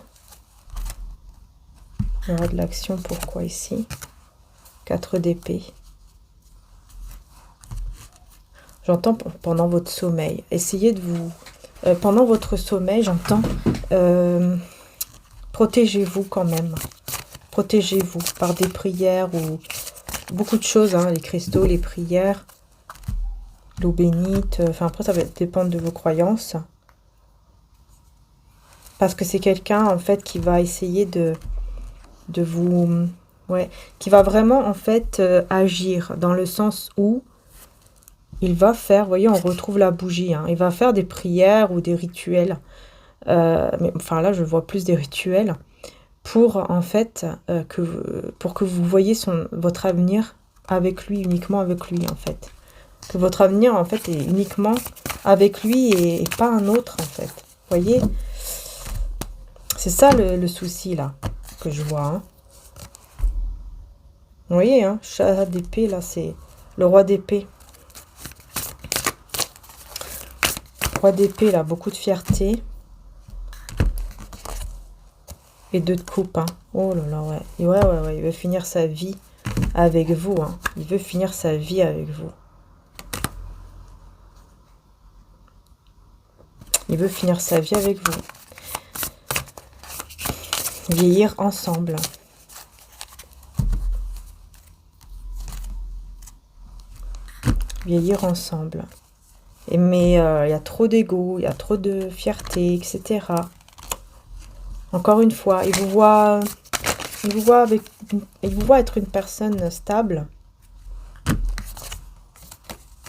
Il y aura de l'action, pourquoi ici? 4 d'épée. J'entends pendant votre sommeil. Essayez de vous... pendant votre sommeil, j'entends... protégez-vous quand même. Protégez-vous par des prières ou... Beaucoup de choses, hein, les cristaux, les prières, l'eau bénite. Enfin, après, ça va dépendre de vos croyances. Parce que c'est quelqu'un, en fait, qui va essayer de vous... Ouais, qui va vraiment, en fait, agir dans le sens où il va faire... Vous voyez, on retrouve la bougie. Hein, il va faire des prières ou des rituels. Mais, enfin, là, je vois plus des rituels. Pour, en fait, pour que vous voyez votre avenir avec lui, uniquement avec lui, en fait. Que votre avenir, en fait, est uniquement avec lui et pas un autre, en fait. Vous voyez? C'est ça le souci, là, que je vois. Hein. Vous voyez, hein, chat d'épée, là, c'est le roi d'épée. Roi d'épée, là, beaucoup de fierté. Et 2 de coupe, hein. Oh là là, ouais. Et ouais, il va finir sa vie avec vous. Hein. Il veut finir sa vie avec vous. Il veut finir sa vie avec vous. Vieillir ensemble. Vieillir ensemble. Mais il y a trop d'ego, il y a trop de fierté, etc. Encore une fois, il vous voit être une personne stable.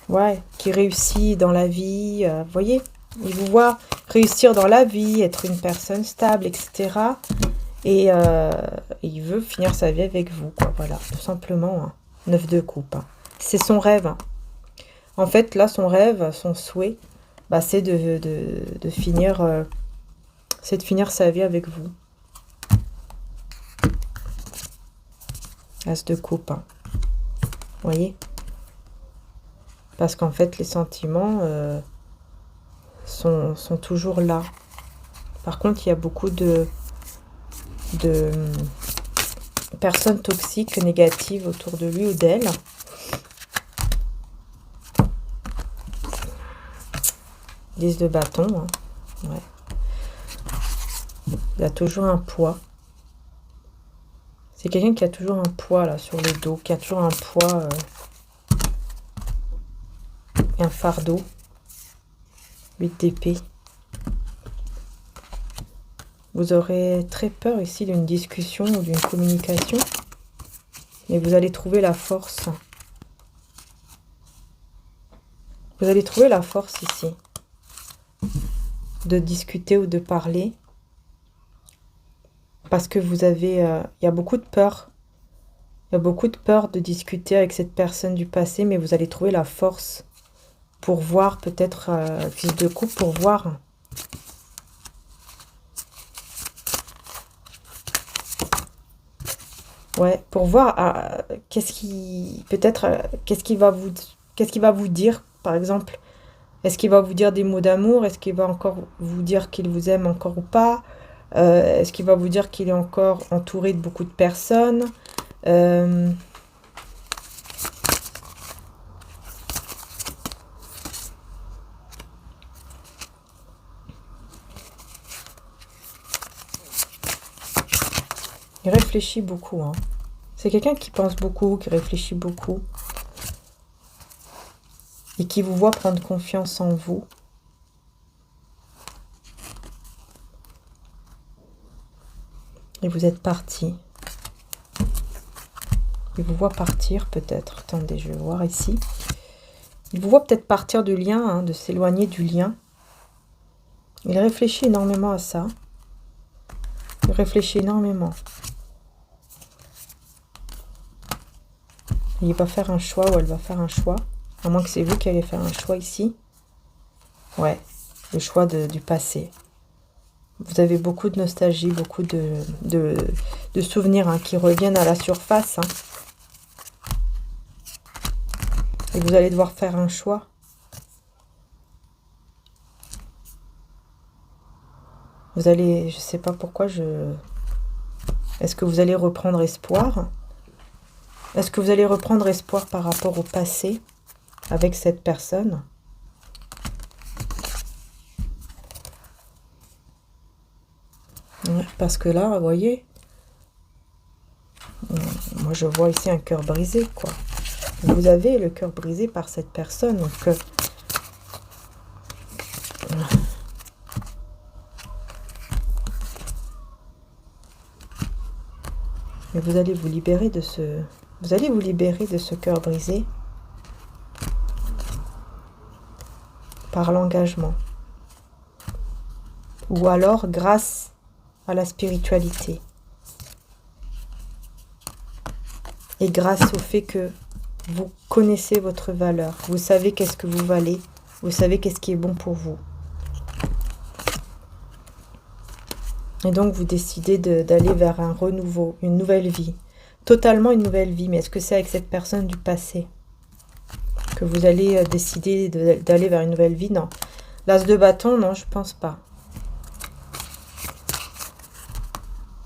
Ouais, qui réussit dans la vie. Vous voyez, il vous voit réussir dans la vie, être une personne stable, etc. Et il veut finir sa vie avec vous, quoi. Voilà, tout simplement. Hein. 9 de coupe. Hein. C'est son rêve. Hein. En fait, là, son rêve, son souhait, bah, c'est de finir, c'est de finir sa vie avec vous. As de coupe. Hein. Vous voyez? Parce qu'en fait, les sentiments sont toujours là. Par contre, il y a beaucoup de personnes toxiques, négatives autour de lui ou d'elle. Lise de bâton. Hein. Ouais. Il a toujours un poids. C'est quelqu'un qui a toujours un poids là sur le dos, qui a toujours un poids, un fardeau. 8 d'épée. Vous aurez très peur ici d'une discussion ou d'une communication. Mais vous allez trouver la force. Vous allez trouver la force ici. De discuter ou de parler. Parce que vous avez... il y a beaucoup de peur. Il y a beaucoup de peur de discuter avec cette personne du passé. Mais vous allez trouver la force pour voir peut-être... fils de coupe pour voir... Ouais, pour voir qu'est-ce qui peut-être qu'est-ce qu'il va vous dire par exemple. Est-ce qu'il va vous dire des mots d'amour? Est-ce qu'il va encore vous dire qu'il vous aime encore ou pas? Est-ce qu'il va vous dire qu'il est encore entouré de beaucoup de personnes? Il réfléchit beaucoup. Hein. C'est quelqu'un qui pense beaucoup, qui réfléchit beaucoup. Et qui vous voit prendre confiance en vous. Et vous êtes parti. Il vous voit partir peut-être. Attendez, je vais voir ici. Il vous voit peut-être partir du lien, hein, de s'éloigner du lien. Il réfléchit énormément à ça. Il réfléchit énormément. Il va faire un choix ou elle va faire un choix. À moins que c'est vous qui allez faire un choix ici. Ouais, le choix du passé. Vous avez beaucoup de nostalgie, beaucoup de souvenirs hein, qui reviennent à la surface. Hein. Et vous allez devoir faire un choix. Vous allez, je sais pas pourquoi, est-ce que vous allez reprendre espoir? Est-ce que vous allez reprendre espoir par rapport au passé avec cette personne? Ouais, parce que là, vous voyez, moi je vois ici un cœur brisé, quoi. Vous avez le cœur brisé par cette personne, donc... Mais vous allez vous libérer de ce... Vous allez vous libérer de ce cœur brisé par l'engagement. Ou alors grâce à la spiritualité. Et grâce au fait que vous connaissez votre valeur. Vous savez qu'est-ce que vous valez. Vous savez qu'est-ce qui est bon pour vous. Et donc vous décidez d'aller vers un renouveau, une nouvelle vie. Totalement une nouvelle vie. Mais est-ce que c'est avec cette personne du passé que vous allez décider d'aller vers une nouvelle vie? Non. L'as de bâton, non, je pense pas.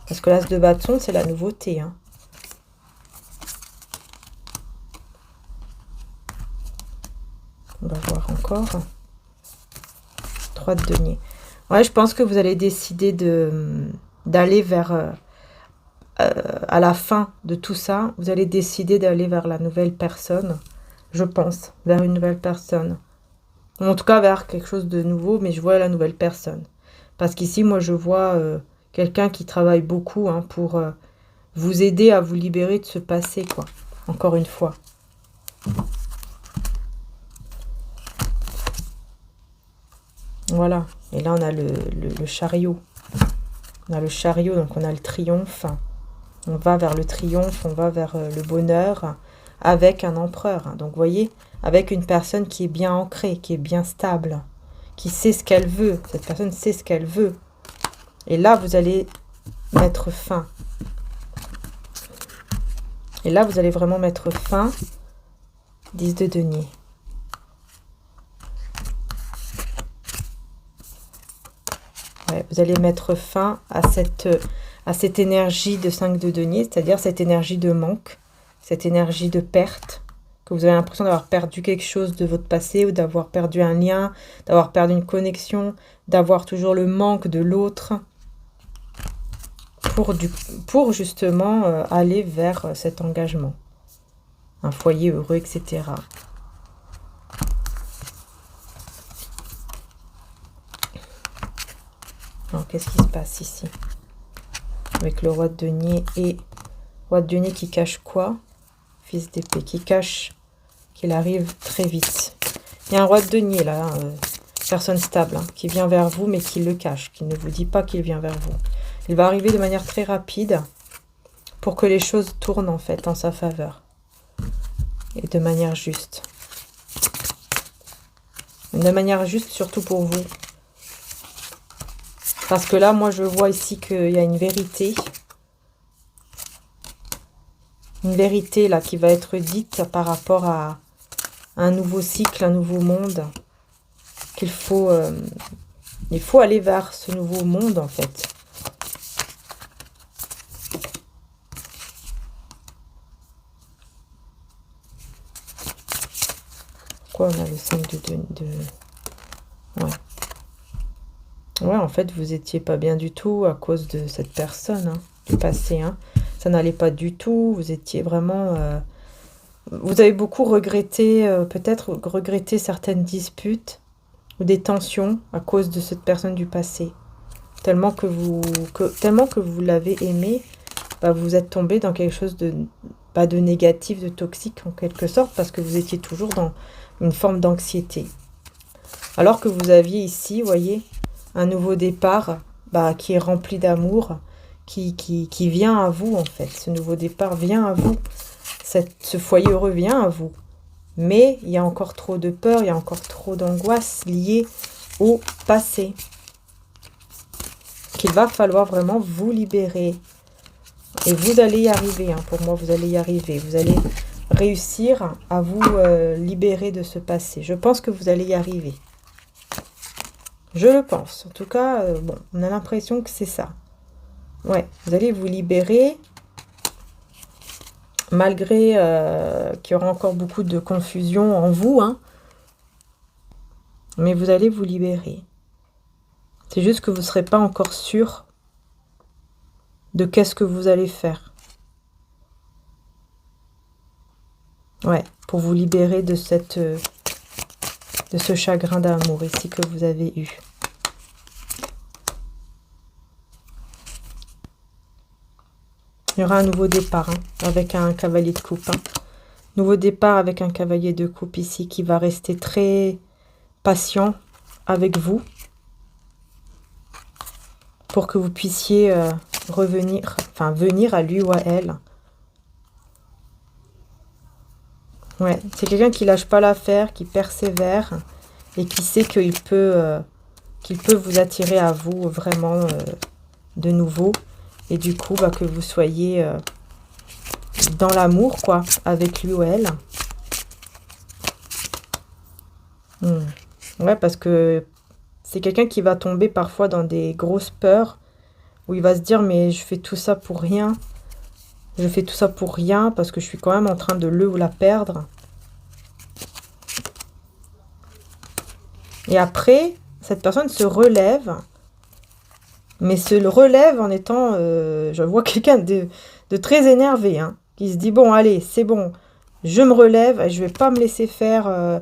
Parce que l'as de bâton, c'est la nouveauté. Hein. encore. 3 de denier. Ouais, je pense que vous allez décider d'aller vers... à la fin de tout ça, vous allez décider d'aller vers la nouvelle personne. Je pense, vers une nouvelle personne. En tout cas, vers quelque chose de nouveau, mais je vois la nouvelle personne. Parce qu'ici, moi, je vois quelqu'un qui travaille beaucoup hein, pour vous aider à vous libérer de ce passé, quoi. Encore une fois. Voilà. Et là, on a le chariot. On a le chariot, donc on a le triomphe. On va vers le triomphe, on va vers le bonheur avec un empereur. Donc, vous voyez, avec une personne qui est bien ancrée, qui est bien stable, qui sait ce qu'elle veut. Cette personne sait ce qu'elle veut. Et là, vous allez mettre fin. Et là, vous allez vraiment mettre fin. 10 de denier. Ouais, vous allez mettre fin à cette énergie de 5 de denier, c'est-à-dire cette énergie de manque, cette énergie de perte, que vous avez l'impression d'avoir perdu quelque chose de votre passé ou d'avoir perdu un lien, d'avoir perdu une connexion, d'avoir toujours le manque de l'autre pour justement aller vers cet engagement. Un foyer heureux, etc. Alors, qu'est-ce qui se passe ici? Avec le roi de denier et roi de denier qui cache quoi? Fils d'épée qui cache qu'il arrive très vite. Il y a un roi de denier là, personne stable, hein, qui vient vers vous mais qui le cache, qui ne vous dit pas qu'il vient vers vous. Il va arriver de manière très rapide pour que les choses tournent en fait en sa faveur. Et de manière juste. De manière juste surtout pour vous. Parce que là, moi, je vois ici qu'il y a une vérité. Une vérité, là, qui va être dite par rapport à un nouveau cycle, un nouveau monde. Qu'il faut... il faut aller vers ce nouveau monde, en fait. Pourquoi on a le 5 de... Ouais. Ouais, en fait, vous étiez pas bien du tout à cause de cette personne, hein, du passé. Hein. Ça n'allait pas du tout. Vous étiez vraiment... vous avez beaucoup regretté, peut-être regretté certaines disputes ou des tensions à cause de cette personne du passé. Tellement que vous l'avez aimé, bah, vous êtes tombé dans quelque chose de... pas de négatif, de toxique en quelque sorte, parce que vous étiez toujours dans une forme d'anxiété. Alors que vous aviez ici, vous voyez... un nouveau départ bah, qui est rempli d'amour, qui vient à vous en fait. Ce nouveau départ vient à vous. Ce foyer heureux vient à vous. Mais il y a encore trop de peur, il y a encore trop d'angoisse liée au passé. Qu'il va falloir vraiment vous libérer. Et vous allez y arriver. Hein. Pour moi, vous allez y arriver. Vous allez réussir à vous libérer de ce passé. Je pense que vous allez y arriver. Je le pense. En tout cas, bon, on a l'impression que c'est ça. Ouais, vous allez vous libérer. Malgré qu'il y aura encore beaucoup de confusion en vous. Hein, mais vous allez vous libérer. C'est juste que vous ne serez pas encore sûr de qu'est-ce que vous allez faire. Ouais, pour vous libérer de ce chagrin d'amour ici que vous avez eu. Il y aura un nouveau départ hein, avec un cavalier de coupe. Hein. Nouveau départ avec un cavalier de coupe ici qui va rester très patient avec vous pour que vous puissiez venir à lui ou à elle. Ouais, c'est quelqu'un qui lâche pas l'affaire, qui persévère et qui sait qu'il peut vous attirer à vous vraiment de nouveau. Et du coup, bah, que vous soyez dans l'amour, quoi, avec lui ou elle. Ouais, parce que c'est quelqu'un qui va tomber parfois dans des grosses peurs, où il va se dire, mais je fais tout ça pour rien. Je fais tout ça pour rien, parce que je suis quand même en train de le ou la perdre. Et après, cette personne se relève, mais se relève en étant, je vois quelqu'un de très énervé, hein, qui se dit, bon, allez, c'est bon, je me relève, et je vais pas me laisser faire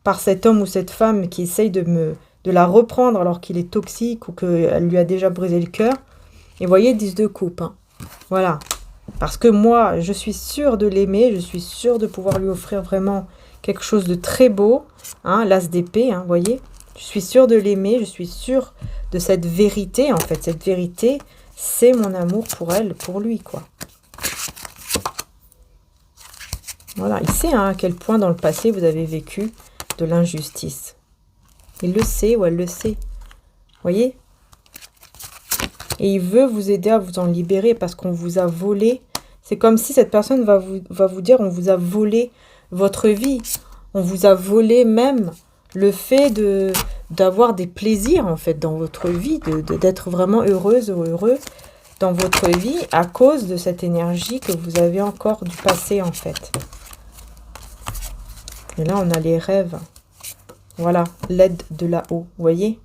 par cet homme ou cette femme qui essaye de la reprendre alors qu'il est toxique ou qu'elle lui a déjà brisé le cœur. Et vous voyez, 10 de coupe, hein. Voilà. Parce que moi, je suis sûre de l'aimer, je suis sûre de pouvoir lui offrir vraiment quelque chose de très beau, hein, l'as d'épée, hein, vous voyez. Je suis sûre de l'aimer, je suis sûre de cette vérité, en fait. Cette vérité, c'est mon amour pour elle, pour lui, quoi. Voilà, il sait hein, à quel point dans le passé vous avez vécu de l'injustice. Il le sait ou elle le sait. Vous voyez ? Et il veut vous aider à vous en libérer parce qu'on vous a volé. C'est comme si cette personne va vous dire on vous a volé votre vie. On vous a volé même le fait d'avoir des plaisirs en fait dans votre vie, d'être vraiment heureuse ou heureux dans votre vie à cause de cette énergie que vous avez encore du passé en fait. Et là on a les rêves. Voilà, l'aide de là-haut, vous voyez ?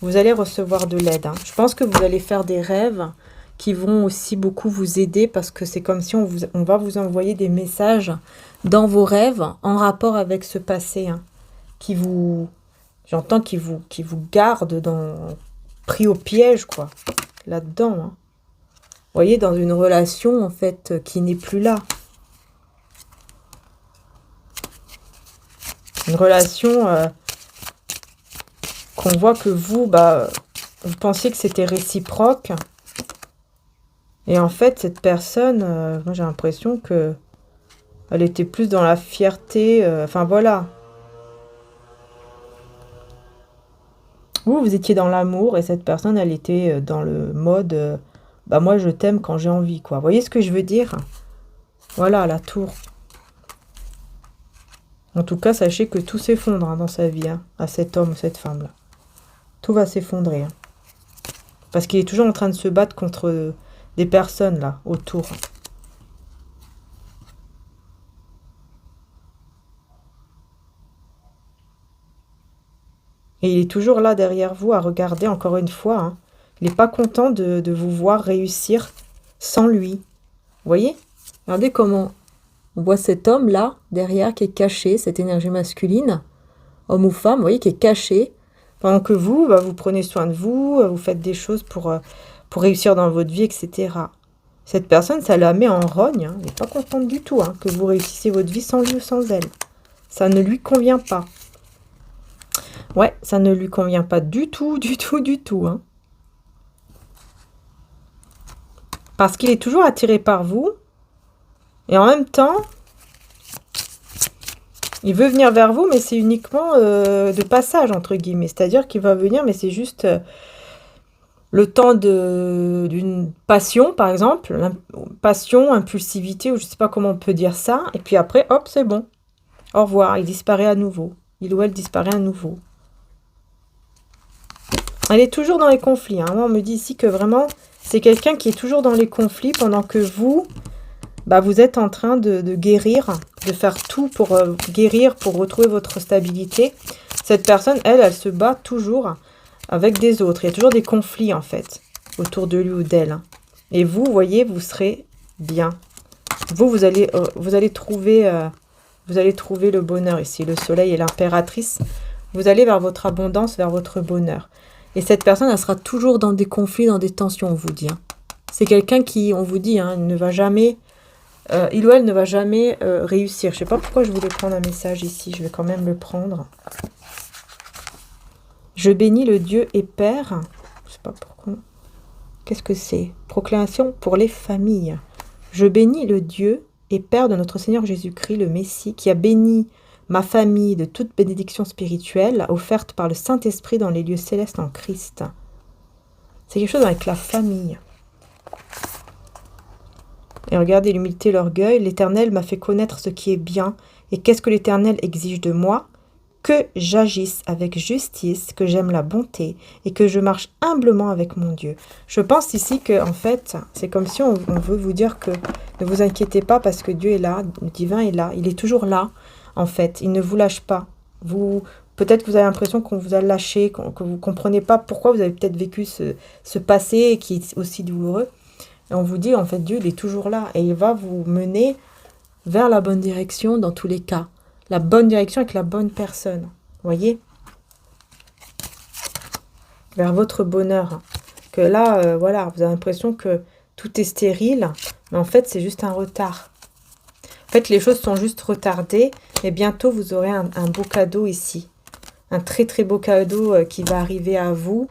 Vous allez recevoir de l'aide. Hein. Je pense que vous allez faire des rêves qui vont aussi beaucoup vous aider parce que c'est comme si on va vous envoyer des messages dans vos rêves en rapport avec ce passé hein, j'entends qui vous garde pris au piège quoi, là-dedans. Hein. Vous voyez, dans une relation en fait qui n'est plus là. Une relation qu'on voit que vous pensiez que c'était réciproque. Et en fait, cette personne, moi j'ai l'impression que elle était plus dans la fierté. Enfin voilà. Vous étiez dans l'amour et cette personne, elle était dans le mode moi je t'aime quand j'ai envie, quoi. Vous voyez ce que je veux dire? Voilà, la tour. En tout cas, sachez que tout s'effondre hein, dans sa vie, hein, à cet homme ou cette femme-là. Tout va s'effondrer. Hein. Parce qu'il est toujours en train de se battre contre des personnes, là, autour. Et il est toujours là, derrière vous, à regarder, encore une fois. Hein. Il n'est pas content de vous voir réussir sans lui. Vous voyez? Regardez comment on voit cet homme-là, derrière, qui est caché, cette énergie masculine, homme ou femme, vous voyez, qui est caché. Pendant que vous, vous prenez soin de vous, vous faites des choses pour réussir dans votre vie, etc. Cette personne, ça la met en rogne. Hein. Elle n'est pas contente du tout hein, que vous réussissiez votre vie sans lui ou sans elle. Ça ne lui convient pas. Ouais, ça ne lui convient pas du tout, du tout, du tout. Hein. Parce qu'il est toujours attiré par vous. Et en même temps, il veut venir vers vous, mais c'est uniquement de passage, entre guillemets. C'est-à-dire qu'il va venir, mais c'est juste le temps d'une passion, par exemple. Passion, impulsivité, ou je ne sais pas comment on peut dire ça. Et puis après, hop, c'est bon. Au revoir, il disparaît à nouveau. Il ou elle disparaît à nouveau. Elle est toujours dans les conflits. Hein. Moi, on me dit ici que vraiment, c'est quelqu'un qui est toujours dans les conflits pendant que vous... vous êtes en train de guérir, de faire tout pour guérir, pour retrouver votre stabilité. Cette personne, elle se bat toujours avec des autres. Il y a toujours des conflits, en fait, autour de lui ou d'elle. Et vous, voyez, vous serez bien. Vous allez trouver le bonheur ici. Le soleil et l'impératrice. Vous allez vers votre abondance, vers votre bonheur. Et cette personne, elle sera toujours dans des conflits, dans des tensions, on vous dit. Hein. C'est quelqu'un qui, on vous dit, hein, ne va jamais... il ou elle ne va jamais réussir. Je ne sais pas pourquoi je voulais prendre un message ici. Je vais quand même le prendre. Je bénis le Dieu et Père. Je ne sais pas pourquoi. Qu'est-ce que c'est? Proclamation pour les familles. Je bénis le Dieu et Père de notre Seigneur Jésus-Christ, le Messie, qui a béni ma famille de toute bénédiction spirituelle offerte par le Saint-Esprit dans les lieux célestes en Christ. C'est quelque chose avec la famille. Et regardez l'humilité, l'orgueil. L'Éternel m'a fait connaître ce qui est bien. Et qu'est-ce que l'Éternel exige de moi? Que j'agisse avec justice, que j'aime la bonté et que je marche humblement avec mon Dieu. Je pense ici que, en fait, c'est comme si on veut vous dire que ne vous inquiétez pas parce que Dieu est là, le divin est là. Il est toujours là, en fait. Il ne vous lâche pas. Vous Peut-être que vous avez l'impression qu'on vous a lâché, que vous ne comprenez pas pourquoi vous avez peut-être vécu ce passé qui est aussi douloureux. Et on vous dit, en fait, Dieu, il est toujours là. Et il va vous mener vers la bonne direction dans tous les cas. La bonne direction avec la bonne personne. Vous voyez? Vers votre bonheur. Que là, voilà, vous avez l'impression que tout est stérile. Mais en fait, c'est juste un retard. En fait, les choses sont juste retardées. Et bientôt, vous aurez un beau cadeau ici. Un très très beau cadeau qui va arriver à vous.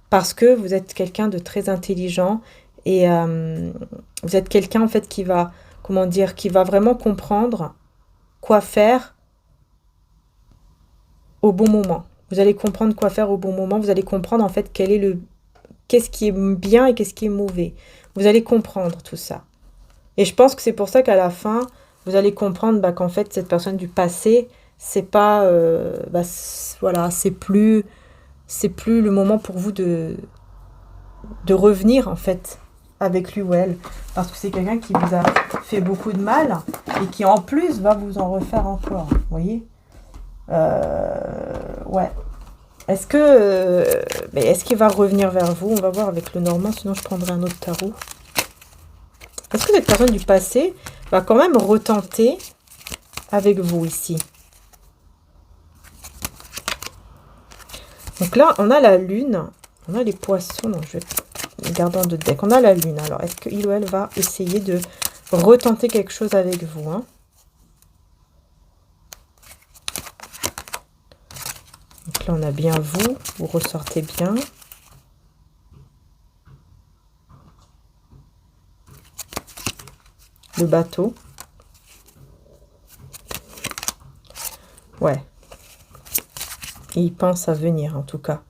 Parce que vous êtes quelqu'un de très intelligent. Et vous êtes quelqu'un, en fait, qui va, comment dire, qui va vraiment comprendre quoi faire au bon moment. Vous allez comprendre quoi faire au bon moment. Vous allez comprendre, en fait, qu'est-ce qui est bien et qu'est-ce qui est mauvais. Vous allez comprendre tout ça. Et je pense que c'est pour ça qu'à la fin, vous allez comprendre qu'en fait, cette personne du passé, c'est pas... voilà, c'est plus le moment pour vous de revenir, en fait, avec lui ou elle. Parce que c'est quelqu'un qui vous a fait beaucoup de mal et qui, en plus, va vous en refaire encore. Vous voyez? Ouais. Est-ce qu'il va revenir vers vous? On va voir avec le Normand, sinon je prendrai un autre tarot. Est-ce que cette personne du passé va quand même retenter avec vous ici? Donc là, on a la lune, on a les poissons, non, je vais garder en deux decks. On a la lune, alors est-ce qu'il ou elle va essayer de retenter quelque chose avec vous, hein? Donc là, on a bien vous ressortez bien. Le bateau. Ouais. Il pense à venir, en tout cas.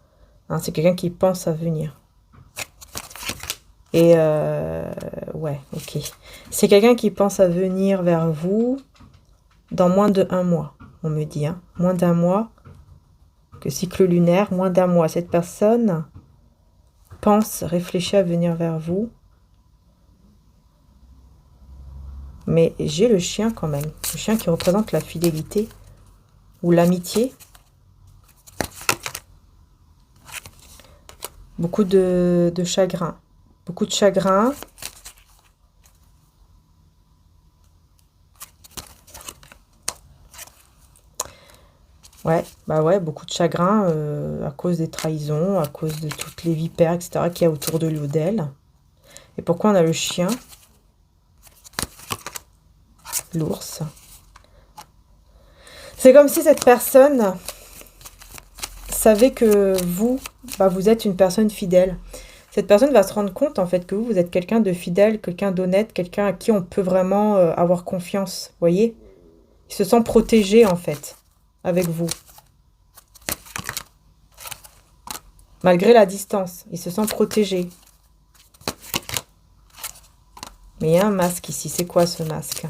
Hein, c'est quelqu'un qui pense à venir. Et ouais, ok. C'est quelqu'un qui pense à venir vers vous dans moins d'1 mois, on me dit. Hein. Moins d'1 mois que cycle lunaire, moins d'1 mois. Cette personne pense, réfléchit à venir vers vous. Mais j'ai le chien quand même. Le chien qui représente la fidélité ou l'amitié. Beaucoup de chagrin. Beaucoup de chagrin. Ouais, bah ouais, beaucoup de chagrin à cause des trahisons, à cause de toutes les vipères, etc. qu'il y a autour de lui ou d'elle. Et pourquoi on a le chien? L'ours. C'est comme si cette personne savait que vous, vous êtes une personne fidèle. Cette personne va se rendre compte en fait que vous êtes quelqu'un de fidèle, quelqu'un d'honnête, quelqu'un à qui on peut vraiment avoir confiance. Vous voyez? Il se sent protégé en fait avec vous. Malgré la distance, il se sent protégé. Mais il y a un masque ici. C'est quoi ce masque?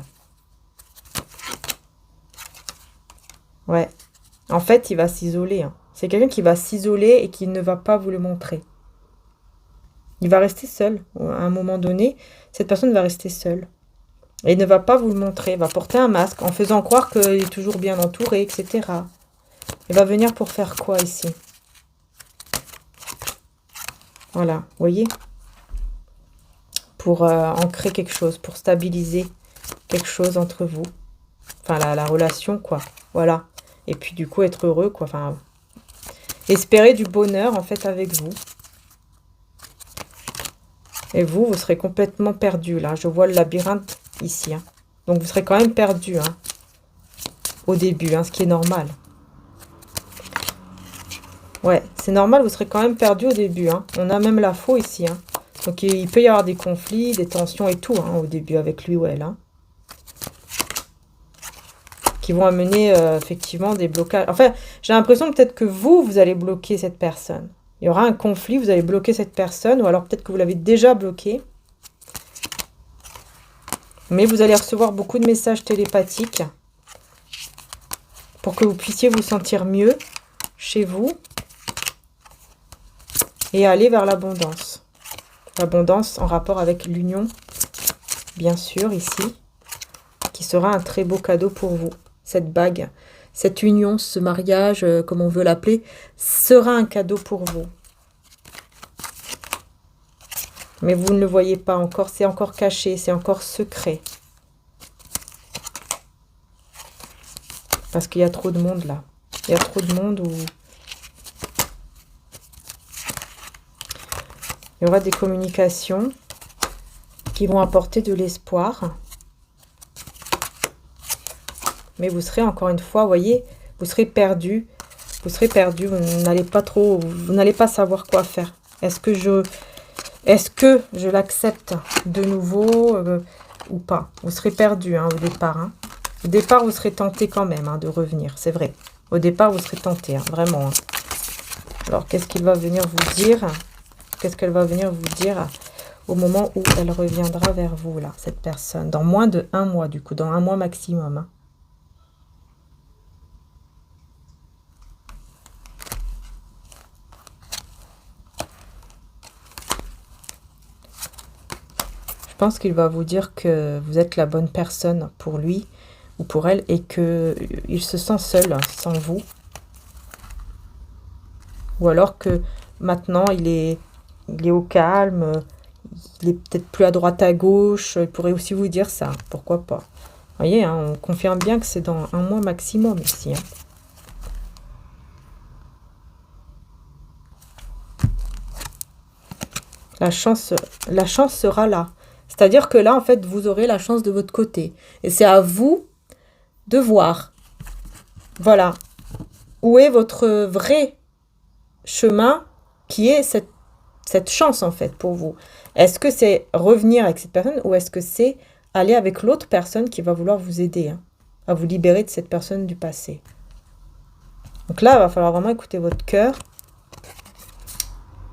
Ouais. En fait, il va s'isoler. Hein. C'est quelqu'un qui va s'isoler et qui ne va pas vous le montrer. Il va rester seul. À un moment donné, cette personne va rester seule. Et il ne va pas vous le montrer. Il va porter un masque en faisant croire qu'il est toujours bien entouré, etc. Il va venir pour faire quoi ici? Voilà, vous voyez? Pour ancrer quelque chose, pour stabiliser quelque chose entre vous. Enfin, la relation, quoi. Voilà. Et puis, du coup, être heureux, quoi. Enfin, espérer du bonheur, en fait, avec vous. Et vous serez complètement perdu, là. Je vois le labyrinthe ici. Hein. Donc, vous serez quand même perdu, hein, au début, hein, ce qui est normal. Ouais, c'est normal, vous serez quand même perdu au début. Hein. On a même la faux ici. Hein. Donc, il peut y avoir des conflits, des tensions et tout, hein, au début, avec lui ou elle. Hein. Qui vont amener, effectivement, des blocages. Enfin, j'ai l'impression peut-être que vous allez bloquer cette personne. Il y aura un conflit, vous allez bloquer cette personne, ou alors peut-être que vous l'avez déjà bloqué. Mais vous allez recevoir beaucoup de messages télépathiques pour que vous puissiez vous sentir mieux chez vous et aller vers l'abondance. L'abondance en rapport avec l'union, bien sûr, ici, qui sera un très beau cadeau pour vous. Cette bague, cette union, ce mariage, comme on veut l'appeler, sera un cadeau pour vous. Mais vous ne le voyez pas encore, c'est encore caché, c'est encore secret. Parce qu'il y a trop de monde là. Il y a trop de monde où il y aura des communications qui vont apporter de l'espoir. Mais vous serez encore une fois, vous voyez, vous serez perdu. Vous serez perdu, vous n'allez pas savoir quoi faire. Est-ce que je l'accepte de nouveau ou pas? Vous serez perdu au départ. Hein. Au départ, vous serez tenté quand même de revenir, c'est vrai. Au départ, vous serez tenté, vraiment. Hein. Alors, qu'est-ce qu'il va venir vous dire? Qu'est-ce qu'elle va venir vous dire au moment où elle reviendra vers vous, là, cette personne? Dans moins de 1 mois, du coup, dans 1 mois maximum. Hein. Je pense qu'il va vous dire que vous êtes la bonne personne pour lui ou pour elle et qu'il se sent seul sans vous. Ou alors que maintenant, il est au calme, il est peut-être plus à droite à gauche, il pourrait aussi vous dire ça, pourquoi pas. Vous voyez, hein, on confirme bien que c'est dans 1 mois maximum ici. Hein. La chance sera là. C'est-à-dire que là, en fait, vous aurez la chance de votre côté. Et c'est à vous de voir. Voilà. Où est votre vrai chemin qui est cette chance, en fait, pour vous? Est-ce que c'est revenir avec cette personne ou est-ce que c'est aller avec l'autre personne qui va vouloir vous aider à vous libérer de cette personne du passé? Donc là, il va falloir vraiment écouter votre cœur.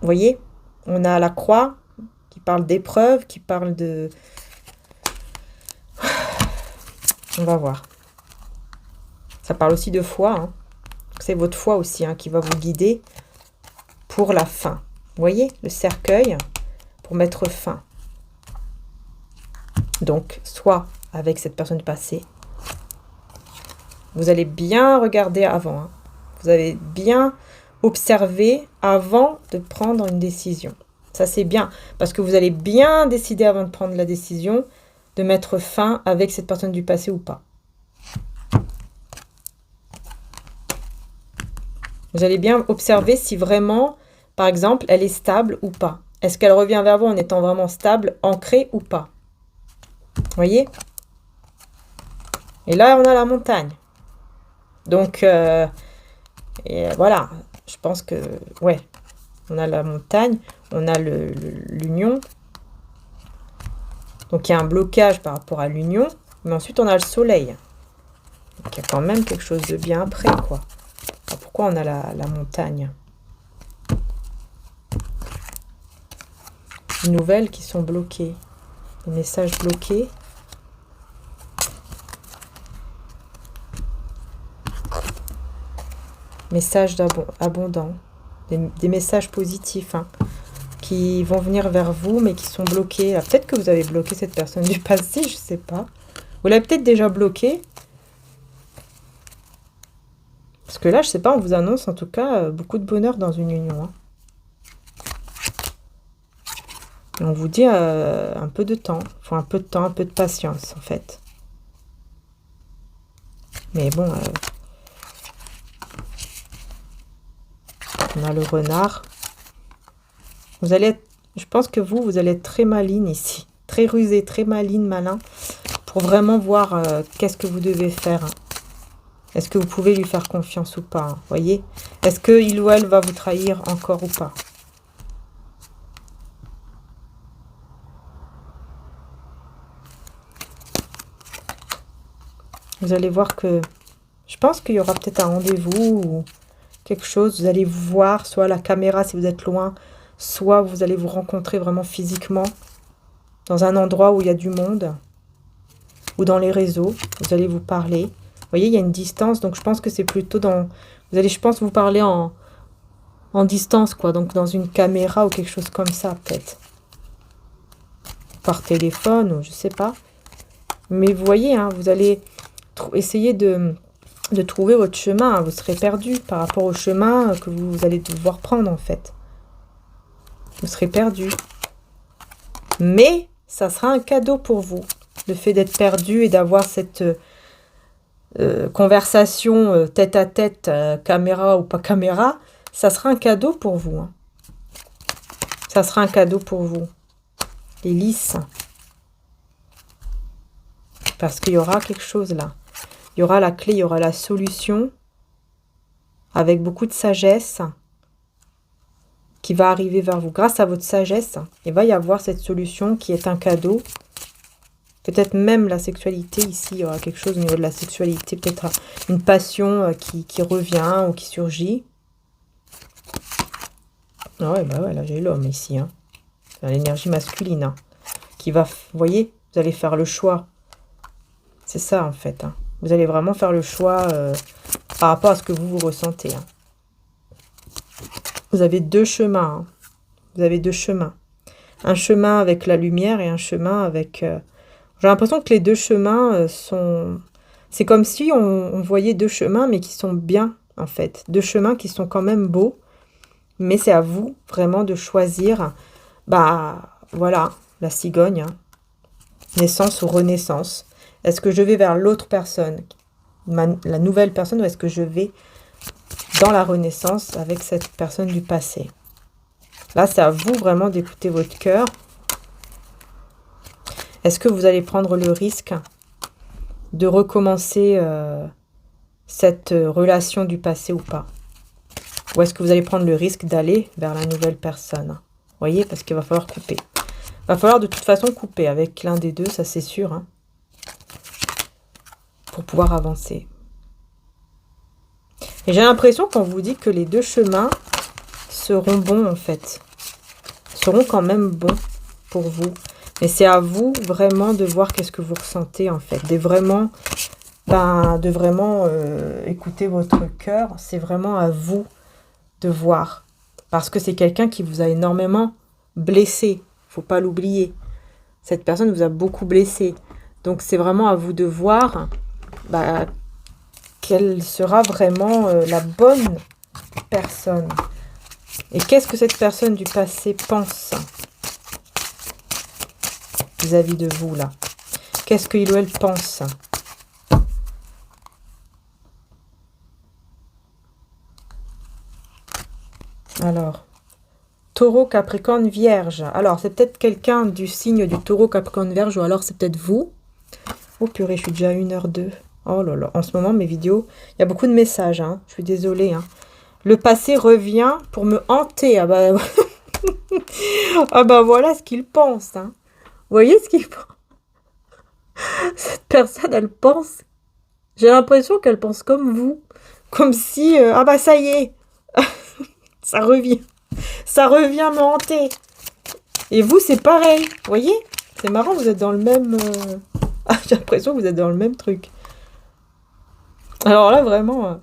Vous voyez, on a la croix qui parle d'épreuve, qui parle de... On va voir. Ça parle aussi de foi. Hein. C'est votre foi aussi qui va vous guider pour la fin. Vous voyez, le cercueil pour mettre fin. Donc, soit avec cette personne du passé. Vous allez bien regarder avant. Hein. Vous allez bien observer avant de prendre une décision. Ça, c'est bien. Parce que vous allez bien décider avant de prendre la décision de mettre fin avec cette personne du passé ou pas. Vous allez bien observer si vraiment, par exemple, elle est stable ou pas. Est-ce qu'elle revient vers vous en étant vraiment stable, ancrée ou pas? Vous voyez? Et là, on a la montagne. Donc, et voilà. Je pense que, ouais, on a la montagne, on a l'union. Donc, il y a un blocage par rapport à l'union. Mais ensuite, on a le soleil. Donc, il y a quand même quelque chose de bien après, quoi. Alors, pourquoi on a la montagne? Des nouvelles qui sont bloquées. Des messages bloqués. Messages abondants. Des messages positifs. Qui vont venir vers vous, mais qui sont bloqués. Peut-être que vous avez bloqué cette personne du passé, je ne sais pas. Vous l'avez peut-être déjà bloqué. Parce que là, je ne sais pas, on vous annonce en tout cas beaucoup de bonheur dans une union. Et on vous dit un peu de temps. Il faut un peu de temps, un peu de patience, en fait. Mais bon, on a le renard. Vous allez être, je pense que vous allez être très maline ici. Très rusé, très maline, malin. Pour vraiment voir qu'est-ce que vous devez faire. Est-ce que vous pouvez lui faire confiance ou pas? Voyez? Est-ce qu'il ou elle va vous trahir encore ou pas? Vous allez voir que... Je pense qu'il y aura peut-être un rendez-vous ou quelque chose. Vous allez vous voir, soit à la caméra si vous êtes loin, soit vous allez vous rencontrer vraiment physiquement dans un endroit où il y a du monde ou dans les réseaux. Vous allez vous parler. Vous voyez, il y a une distance, donc je pense que c'est plutôt dans... Vous allez, je pense, vous parler en distance, quoi. Donc dans une caméra ou quelque chose comme ça, peut-être. Par téléphone ou je sais pas. Mais vous voyez, vous allez essayer de de trouver votre chemin. Vous serez perdu par rapport au chemin que vous allez devoir prendre, en fait. Vous serez perdu. Mais ça sera un cadeau pour vous. Le fait d'être perdu et d'avoir cette conversation tête à tête, caméra ou pas caméra, ça sera un cadeau pour vous. Hein. Ça sera un cadeau pour vous. Les lys. Parce qu'il y aura quelque chose là. Il y aura la clé, il y aura la solution. Avec beaucoup de sagesse. Qui va arriver vers vous. Grâce à votre sagesse, il va y avoir cette solution qui est un cadeau. Peut-être même la sexualité ici, il y aura quelque chose au niveau de la sexualité. Peut-être une passion qui revient ou qui surgit. Ah ouais, bah ouais, là j'ai l'homme ici. Hein. L'énergie masculine. Hein, qui va, vous voyez, vous allez faire le choix. C'est ça en fait. Hein. Vous allez vraiment faire le choix par rapport à ce que vous ressentez. Hein. Vous avez deux chemins. Hein. Vous avez deux chemins. Un chemin avec la lumière et un chemin avec... J'ai l'impression que les deux chemins sont... C'est comme si on voyait deux chemins, mais qui sont bien, en fait. Deux chemins qui sont quand même beaux. Mais c'est à vous, vraiment, de choisir... Bah, voilà, la cigogne. Hein. Naissance ou renaissance. Est-ce que je vais vers l'autre personne, la nouvelle personne, ou est-ce que je vais dans la renaissance avec cette personne du passé? Là, c'est à vous vraiment d'écouter votre cœur. Est-ce que vous allez prendre le risque de recommencer cette relation du passé ou pas? Ou est-ce que vous allez prendre le risque d'aller vers la nouvelle personne? Vous voyez, parce qu'il va falloir couper. Il va falloir de toute façon couper avec l'un des deux, ça c'est sûr. Hein, pour pouvoir avancer. Et j'ai l'impression qu'on vous dit que les deux chemins seront bons en fait. Seront quand même bons pour vous. Mais c'est à vous vraiment de voir qu'est-ce que vous ressentez en fait. De vraiment écouter votre cœur. C'est vraiment à vous de voir. Parce que c'est quelqu'un qui vous a énormément blessé. Faut pas l'oublier. Cette personne vous a beaucoup blessé. Donc c'est vraiment à vous de voir quelle sera vraiment la bonne personne. Et qu'est-ce que cette personne du passé pense vis-à-vis de vous, là? Qu'est-ce qu'il ou elle pense? Alors, Taureau, Capricorne, Vierge. Alors, c'est peut-être quelqu'un du signe du Taureau, Capricorne, Vierge, ou alors c'est peut-être vous. Oh purée, je suis déjà à 1h02. Oh là là, en ce moment, mes vidéos, il y a beaucoup de messages, hein. Je suis désolée, hein. Le passé revient pour me hanter. Ah bah, ah bah voilà ce qu'il pense, hein. Vous voyez ce qu'il pense? Cette personne, elle pense. J'ai l'impression qu'elle pense comme vous. Comme si, ah bah ça y est, ça revient. Ça revient me hanter. Et vous, c'est pareil. Vous voyez? C'est marrant, vous êtes dans le même... Ah, j'ai l'impression que vous êtes dans le même truc. Alors là, vraiment...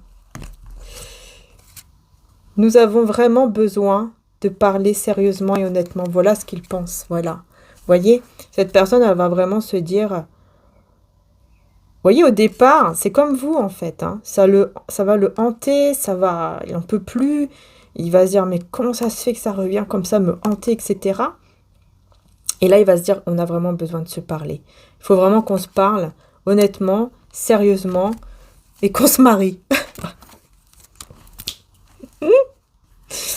Nous avons vraiment besoin de parler sérieusement et honnêtement. Voilà ce qu'il pense. Voilà. Vous voyez? Cette personne, elle va vraiment se dire... Vous voyez, au départ, c'est comme vous, en fait. Hein. Ça va le hanter, il n'en peut plus. Il va se dire, mais comment ça se fait que ça revient comme ça, me hanter, etc. Et là, il va se dire, on a vraiment besoin de se parler. Il faut vraiment qu'on se parle, honnêtement, sérieusement, et qu'on se marie.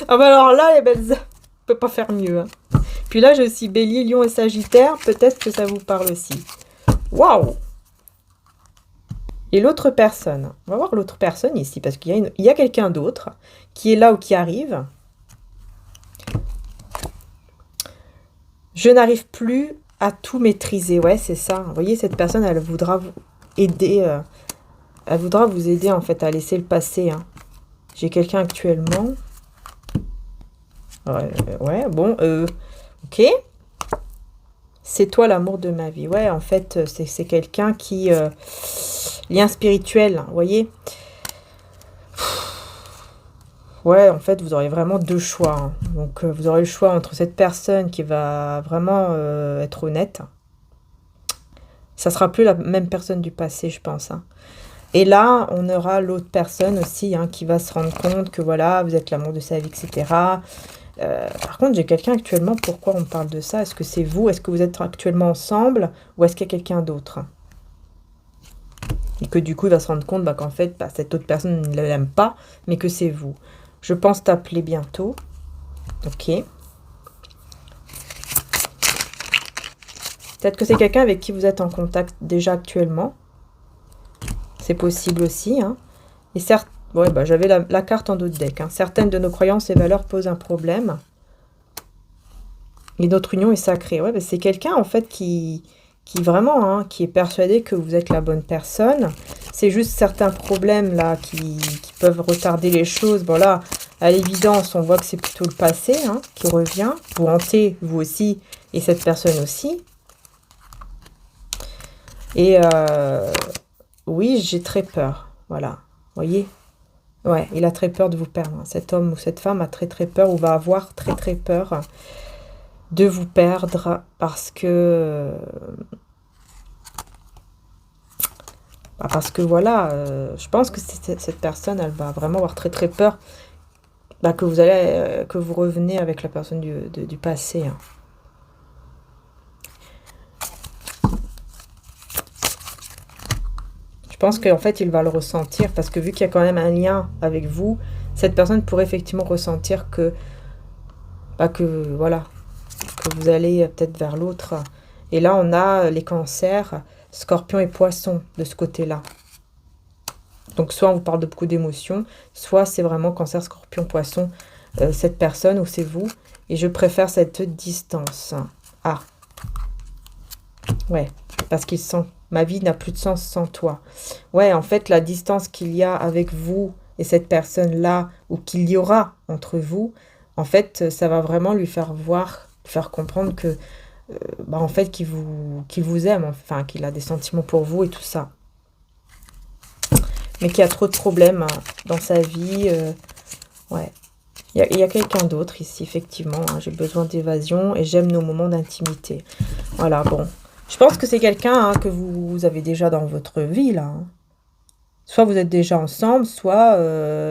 Ah bah alors là, les belles... On peut pas faire mieux. Hein. Puis là, j'ai aussi Bélier, Lion et Sagittaire. Peut-être que ça vous parle aussi. Waouh! Et l'autre personne. On va voir l'autre personne ici, parce qu'il y a quelqu'un d'autre qui est là ou qui arrive. Je n'arrive plus à tout maîtriser. Ouais, c'est ça. Vous voyez, cette personne, elle voudra vous aider. Elle voudra vous aider, en fait, à laisser le passé. Hein. J'ai quelqu'un actuellement. Ouais, bon, ok. C'est toi l'amour de ma vie. Ouais, en fait, c'est quelqu'un qui... lien spirituel, vous voyez. Ouais, en fait, vous aurez vraiment deux choix. Hein. Donc, vous aurez le choix entre cette personne qui va vraiment être honnête. Ça sera plus la même personne du passé, je pense. Hein. Et là, on aura l'autre personne aussi hein, qui va se rendre compte que voilà, vous êtes l'amour de sa vie, etc. Par contre, j'ai quelqu'un actuellement, pourquoi on parle de ça? Est-ce que c'est vous? Est-ce que vous êtes actuellement ensemble? Ou est-ce qu'il y a quelqu'un d'autre? Et que du coup, il va se rendre compte bah, qu'en fait, bah, cette autre personne ne l'aime pas, mais que c'est vous. Je pense t'appeler bientôt. Ok. Peut-être que c'est quelqu'un avec qui vous êtes en contact déjà actuellement. C'est possible aussi. Hein. Et certes, ouais, bah, j'avais la carte en dos de deck. Hein. Certaines de nos croyances et valeurs posent un problème. Et notre union est sacrée. Ouais, bah, c'est quelqu'un en fait qui vraiment, hein, qui est persuadé que vous êtes la bonne personne. C'est juste certains problèmes là qui peuvent retarder les choses. Bon là, à l'évidence, on voit que c'est plutôt le passé hein, qui revient. Vous hantez, vous aussi, et cette personne aussi. Et oui, j'ai très peur. Voilà, voyez. Ouais, il a très peur de vous perdre. Cet homme ou cette femme a très très peur ou va avoir très très peur de vous perdre parce que voilà, je pense que cette personne, elle va vraiment avoir très très peur bah, que vous revenez avec la personne du passé. Hein. Je pense qu'en fait, il va le ressentir parce que vu qu'il y a quand même un lien avec vous, cette personne pourrait effectivement ressentir que voilà, que vous allez peut-être vers l'autre. Et là, on a les cancers, scorpion et poisson de ce côté-là. Donc, soit on vous parle de beaucoup d'émotions, soit c'est vraiment cancer, scorpion, poisson, cette personne ou c'est vous. Et je préfère cette distance. Ah. Ouais, parce qu'il sent... Ma vie n'a plus de sens sans toi. Ouais, en fait, la distance qu'il y a avec vous et cette personne-là, ou qu'il y aura entre vous, en fait, ça va vraiment lui faire voir, lui faire comprendre que, bah, en fait, qu'il vous aime, enfin, qu'il a des sentiments pour vous et tout ça. Mais qu'il y a trop de problèmes hein, dans sa vie. Ouais. Il y a quelqu'un d'autre ici, effectivement. Hein, j'ai besoin d'évasion et j'aime nos moments d'intimité. Voilà, bon. Je pense que c'est quelqu'un hein, que vous avez déjà dans votre vie, là. Hein. Soit vous êtes déjà ensemble, soit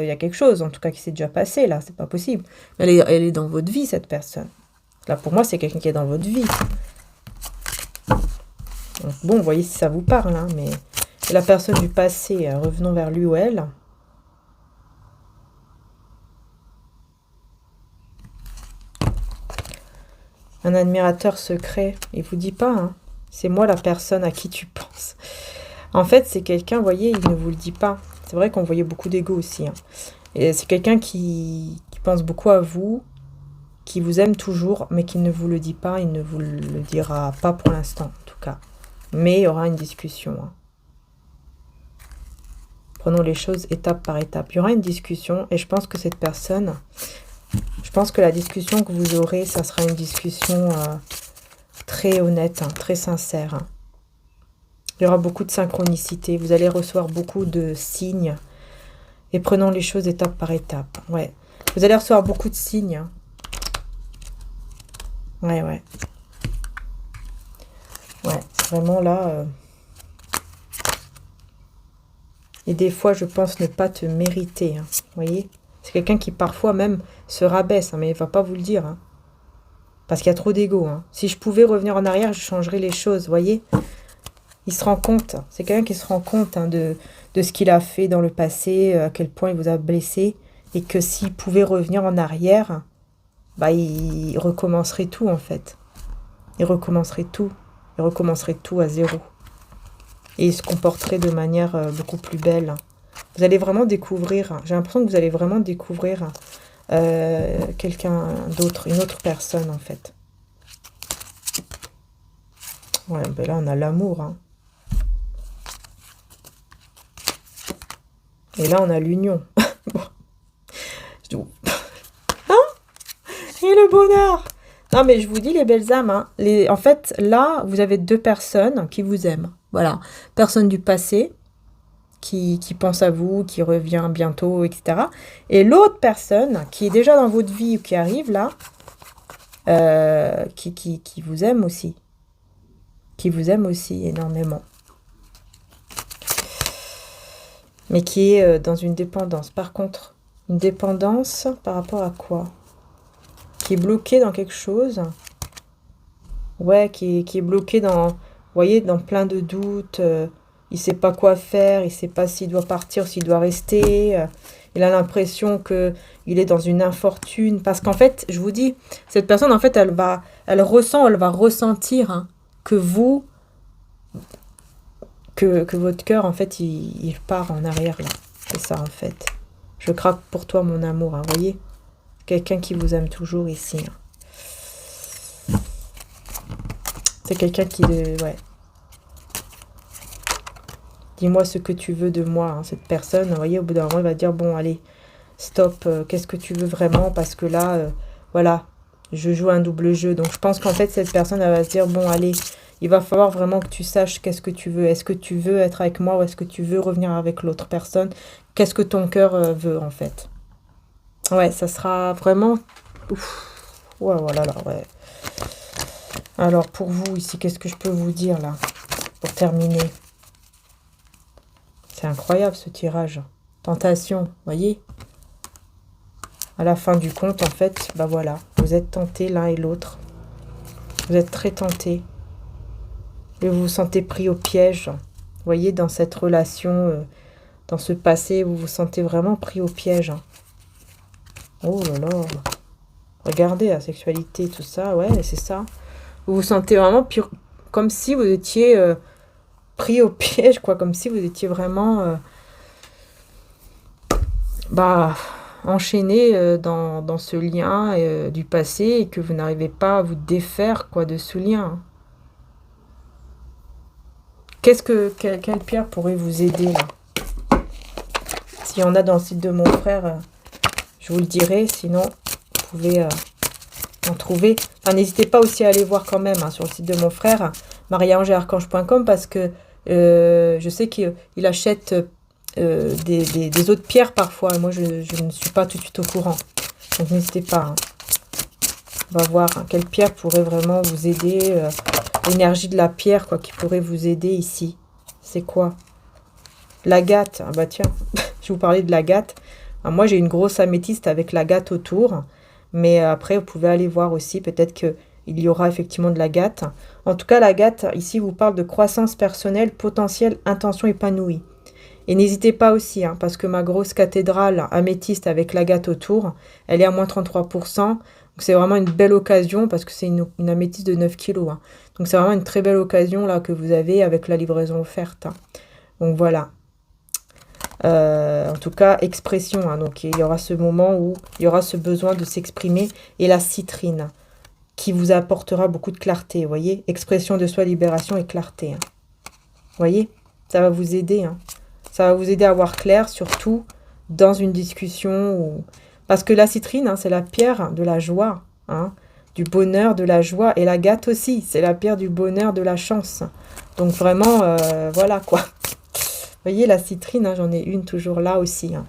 il y a quelque chose, en tout cas, qui s'est déjà passé, là. C'est pas possible. Elle est dans votre vie, cette personne. Là, pour moi, c'est quelqu'un qui est dans votre vie. Donc, bon, vous voyez si ça vous parle, hein, mais... La personne du passé, revenons vers lui ou elle. Un admirateur secret, il vous dit pas, hein. C'est moi la personne à qui tu penses. En fait, c'est quelqu'un, vous voyez, il ne vous le dit pas. C'est vrai qu'on voyait beaucoup d'ego aussi. Hein. Et c'est quelqu'un qui pense beaucoup à vous, qui vous aime toujours, mais qui ne vous le dit pas. Il ne vous le dira pas pour l'instant, en tout cas. Mais il y aura une discussion. Hein. Prenons les choses étape par étape. Il y aura une discussion et je pense que cette personne... Je pense que la discussion que vous aurez, ça sera une discussion... très honnête, hein, très sincère. Hein. Il y aura beaucoup de synchronicité. Vous allez recevoir beaucoup de signes. Et prenons les choses étape par étape. Ouais. Vous allez recevoir beaucoup de signes. Hein. Ouais, ouais. Ouais, vraiment là... Et des fois, je pense ne pas te mériter. Hein. Vous voyez? C'est quelqu'un qui parfois même se rabaisse, hein, mais il ne va pas vous le dire. Hein. Parce qu'il y a trop d'ego. Hein. Si je pouvais revenir en arrière, je changerais les choses, vous voyez. Il se rend compte. C'est quelqu'un qui se rend compte hein, de ce qu'il a fait dans le passé, à quel point il vous a blessé. Et que s'il pouvait revenir en arrière, bah, il recommencerait tout, en fait. Il recommencerait tout. Il recommencerait tout à zéro. Et il se comporterait de manière beaucoup plus belle. Vous allez vraiment découvrir, j'ai l'impression que vous allez vraiment découvrir quelqu'un d'autre, une autre personne en fait. Ouais, ben là on a l'amour. Hein. Et là on a l'union. Bon. Hein? Et le bonheur! Non mais je vous dis les belles âmes. Hein. En fait là vous avez deux personnes qui vous aiment. Voilà, personne du passé qui pense à vous, qui revient bientôt, etc. Et l'autre personne qui est déjà dans votre vie ou qui arrive là, qui vous aime aussi. Qui vous aime aussi énormément. mais qui est dans une dépendance. Par contre, une dépendance par rapport à quoi? Qui est bloqué dans quelque chose. Ouais, qui est bloqué dans, vous voyez, dans plein de doutes. Il sait pas quoi faire, il sait pas s'il doit partir, s'il doit rester. Il a l'impression que il est dans une infortune. Parce qu'en fait, je vous dis, cette personne, en fait, elle va ressentir hein, que vous, que votre cœur, en fait, il part en arrière, là. C'est ça, en fait. Je craque pour toi, mon amour, hein, voyez? Quelqu'un qui vous aime toujours ici. Hein. C'est quelqu'un qui... ouais. Dis-moi ce que tu veux de moi, hein, cette personne. Vous voyez, au bout d'un moment, il va dire, bon, allez, stop, qu'est-ce que tu veux vraiment? Parce que là, voilà, je joue un double jeu. Donc, je pense qu'en fait, cette personne, elle va se dire, bon, allez, il va falloir vraiment que tu saches qu'est-ce que tu veux. Est-ce que tu veux être avec moi ou est-ce que tu veux revenir avec l'autre personne? Qu'est-ce que ton cœur veut, en fait? Ouais, ça sera vraiment... Ouf. Ouais, voilà, là, ouais. Alors, pour vous, ici, qu'est-ce que je peux vous dire, là, pour terminer? C'est incroyable, ce tirage. Tentation, voyez? À la fin du compte, en fait, bah voilà, vous êtes tentés l'un et l'autre. Vous êtes très tentés. Et vous vous sentez pris au piège. Vous voyez, dans cette relation, dans ce passé, vous vous sentez vraiment pris au piège. Oh là là. Regardez la sexualité, tout ça, ouais, c'est ça. Vous vous sentez vraiment comme si vous étiez pris au piège, quoi, comme si vous étiez vraiment enchaîné dans ce lien du passé et que vous n'arrivez pas à vous défaire, quoi, de ce lien. Quelle pierre pourrait vous aider, là? S'il y en a dans le site de mon frère, je vous le dirai, sinon vous pouvez en trouver. Enfin, n'hésitez pas aussi à aller voir quand même hein, sur le site de mon frère, mariaangearchange.com, parce que je sais qu'il achète des autres pierres parfois. Et moi, je ne suis pas tout de suite au courant. Donc, n'hésitez pas. Hein. On va voir hein, quelle pierre pourrait vraiment vous aider. L'énergie de la pierre, quoi, qui pourrait vous aider ici. C'est quoi? L'agate. Ah bah tiens, je vous parlais de l'agate. Moi, j'ai une grosse améthyste avec l'agate autour. Mais après, vous pouvez aller voir aussi. Peut-être qu'il y aura effectivement de l'agate. En tout cas, l'agate, ici, vous parle de croissance personnelle, potentiel, intention épanouie. Et n'hésitez pas aussi, hein, parce que ma grosse cathédrale améthyste avec l'agate autour, elle est à moins 33%. Donc, c'est vraiment une belle occasion, parce que c'est une améthyste de 9 kilos. Hein. Donc, c'est vraiment une très belle occasion là que vous avez avec la livraison offerte. Hein. Donc, voilà. En tout cas, expression. Hein. Donc, il y aura ce moment où il y aura ce besoin de s'exprimer. Et la citrine, qui vous apportera beaucoup de clarté. Vous voyez? Expression de soi, libération et clarté. Hein. Vous voyez? Ça va vous aider. Hein. Ça va vous aider à voir clair, surtout dans une discussion. Parce que la citrine, hein, c'est la pierre de la joie, hein, du bonheur, de la joie. Et l'agate aussi, c'est la pierre du bonheur, de la chance. Donc vraiment, voilà quoi. Vous voyez, la citrine, hein, j'en ai une toujours là aussi. Hein.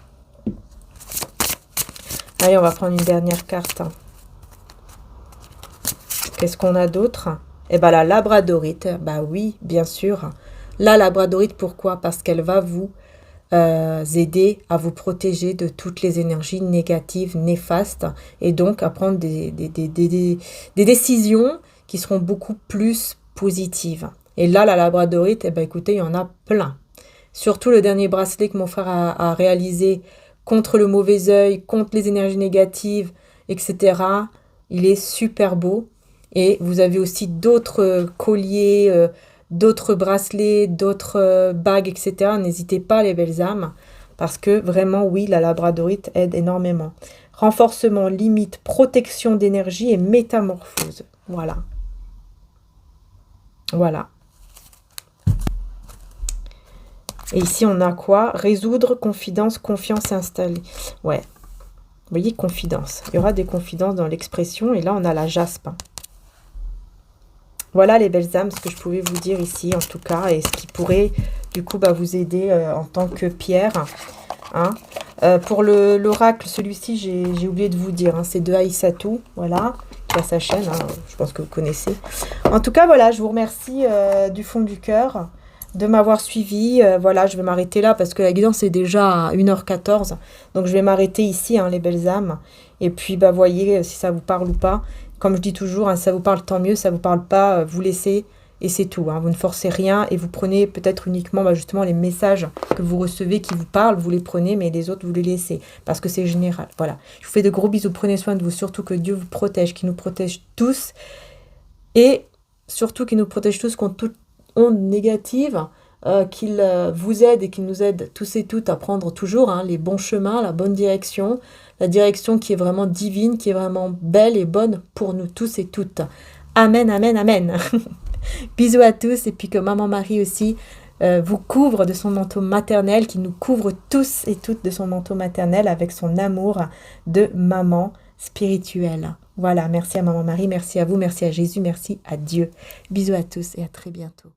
Allez, on va prendre une dernière carte. Hein. Qu'est-ce qu'on a d'autre? Eh bien, la labradorite. Bah oui, bien sûr. La labradorite, pourquoi? Parce qu'elle va vous aider à vous protéger de toutes les énergies négatives, néfastes, et donc à prendre des décisions qui seront beaucoup plus positives. Et là, la labradorite, eh ben, écoutez, il y en a plein. Surtout le dernier bracelet que mon frère a réalisé contre le mauvais œil, contre les énergies négatives, etc. Il est super beau. Et vous avez aussi d'autres colliers, d'autres bracelets, d'autres bagues, etc. N'hésitez pas, les belles âmes, parce que vraiment, oui, la labradorite aide énormément. Renforcement, limite, protection d'énergie et métamorphose. Voilà. Voilà. Et ici, on a quoi? Résoudre, confidence, confiance installée. Ouais. Vous voyez, confidence. Il y aura des confidences dans l'expression. Et là, on a la jaspe. Voilà les belles âmes, ce que je pouvais vous dire ici, en tout cas, et ce qui pourrait, du coup, vous aider en tant que pierre. Hein. Pour l'oracle, celui-ci, j'ai oublié de vous dire, hein, c'est de Aïssatou, voilà, qui a sa chaîne, hein, je pense que vous connaissez. En tout cas, voilà, je vous remercie du fond du cœur de m'avoir suivi. Voilà, je vais m'arrêter là parce que la guidance est déjà à 1h14. Donc je vais m'arrêter ici, hein, les belles âmes. Et puis, bah, voyez si ça vous parle ou pas. Comme je dis toujours, hein, si ça vous parle, tant mieux. Si ça vous parle pas, vous laissez et c'est tout. Hein. Vous ne forcez rien et vous prenez peut-être uniquement bah, justement les messages que vous recevez qui vous parlent. Vous les prenez, mais les autres, vous les laissez parce que c'est général. Voilà. Je vous fais de gros bisous. Prenez soin de vous. Surtout que Dieu vous protège, qu'il nous protège tous. Et surtout qu'il nous protège tous contre toute onde négative, qu'il vous aide et qu'il nous aide tous et toutes à prendre toujours hein, les bons chemins, la bonne direction, la direction qui est vraiment divine, qui est vraiment belle et bonne pour nous tous et toutes. Amen, amen, amen. Bisous à tous et puis que Maman Marie aussi vous couvre de son manteau maternel, qui nous couvre tous et toutes de son manteau maternel avec son amour de maman spirituelle. Voilà, merci à Maman Marie, merci à vous, merci à Jésus, merci à Dieu. Bisous à tous et à très bientôt.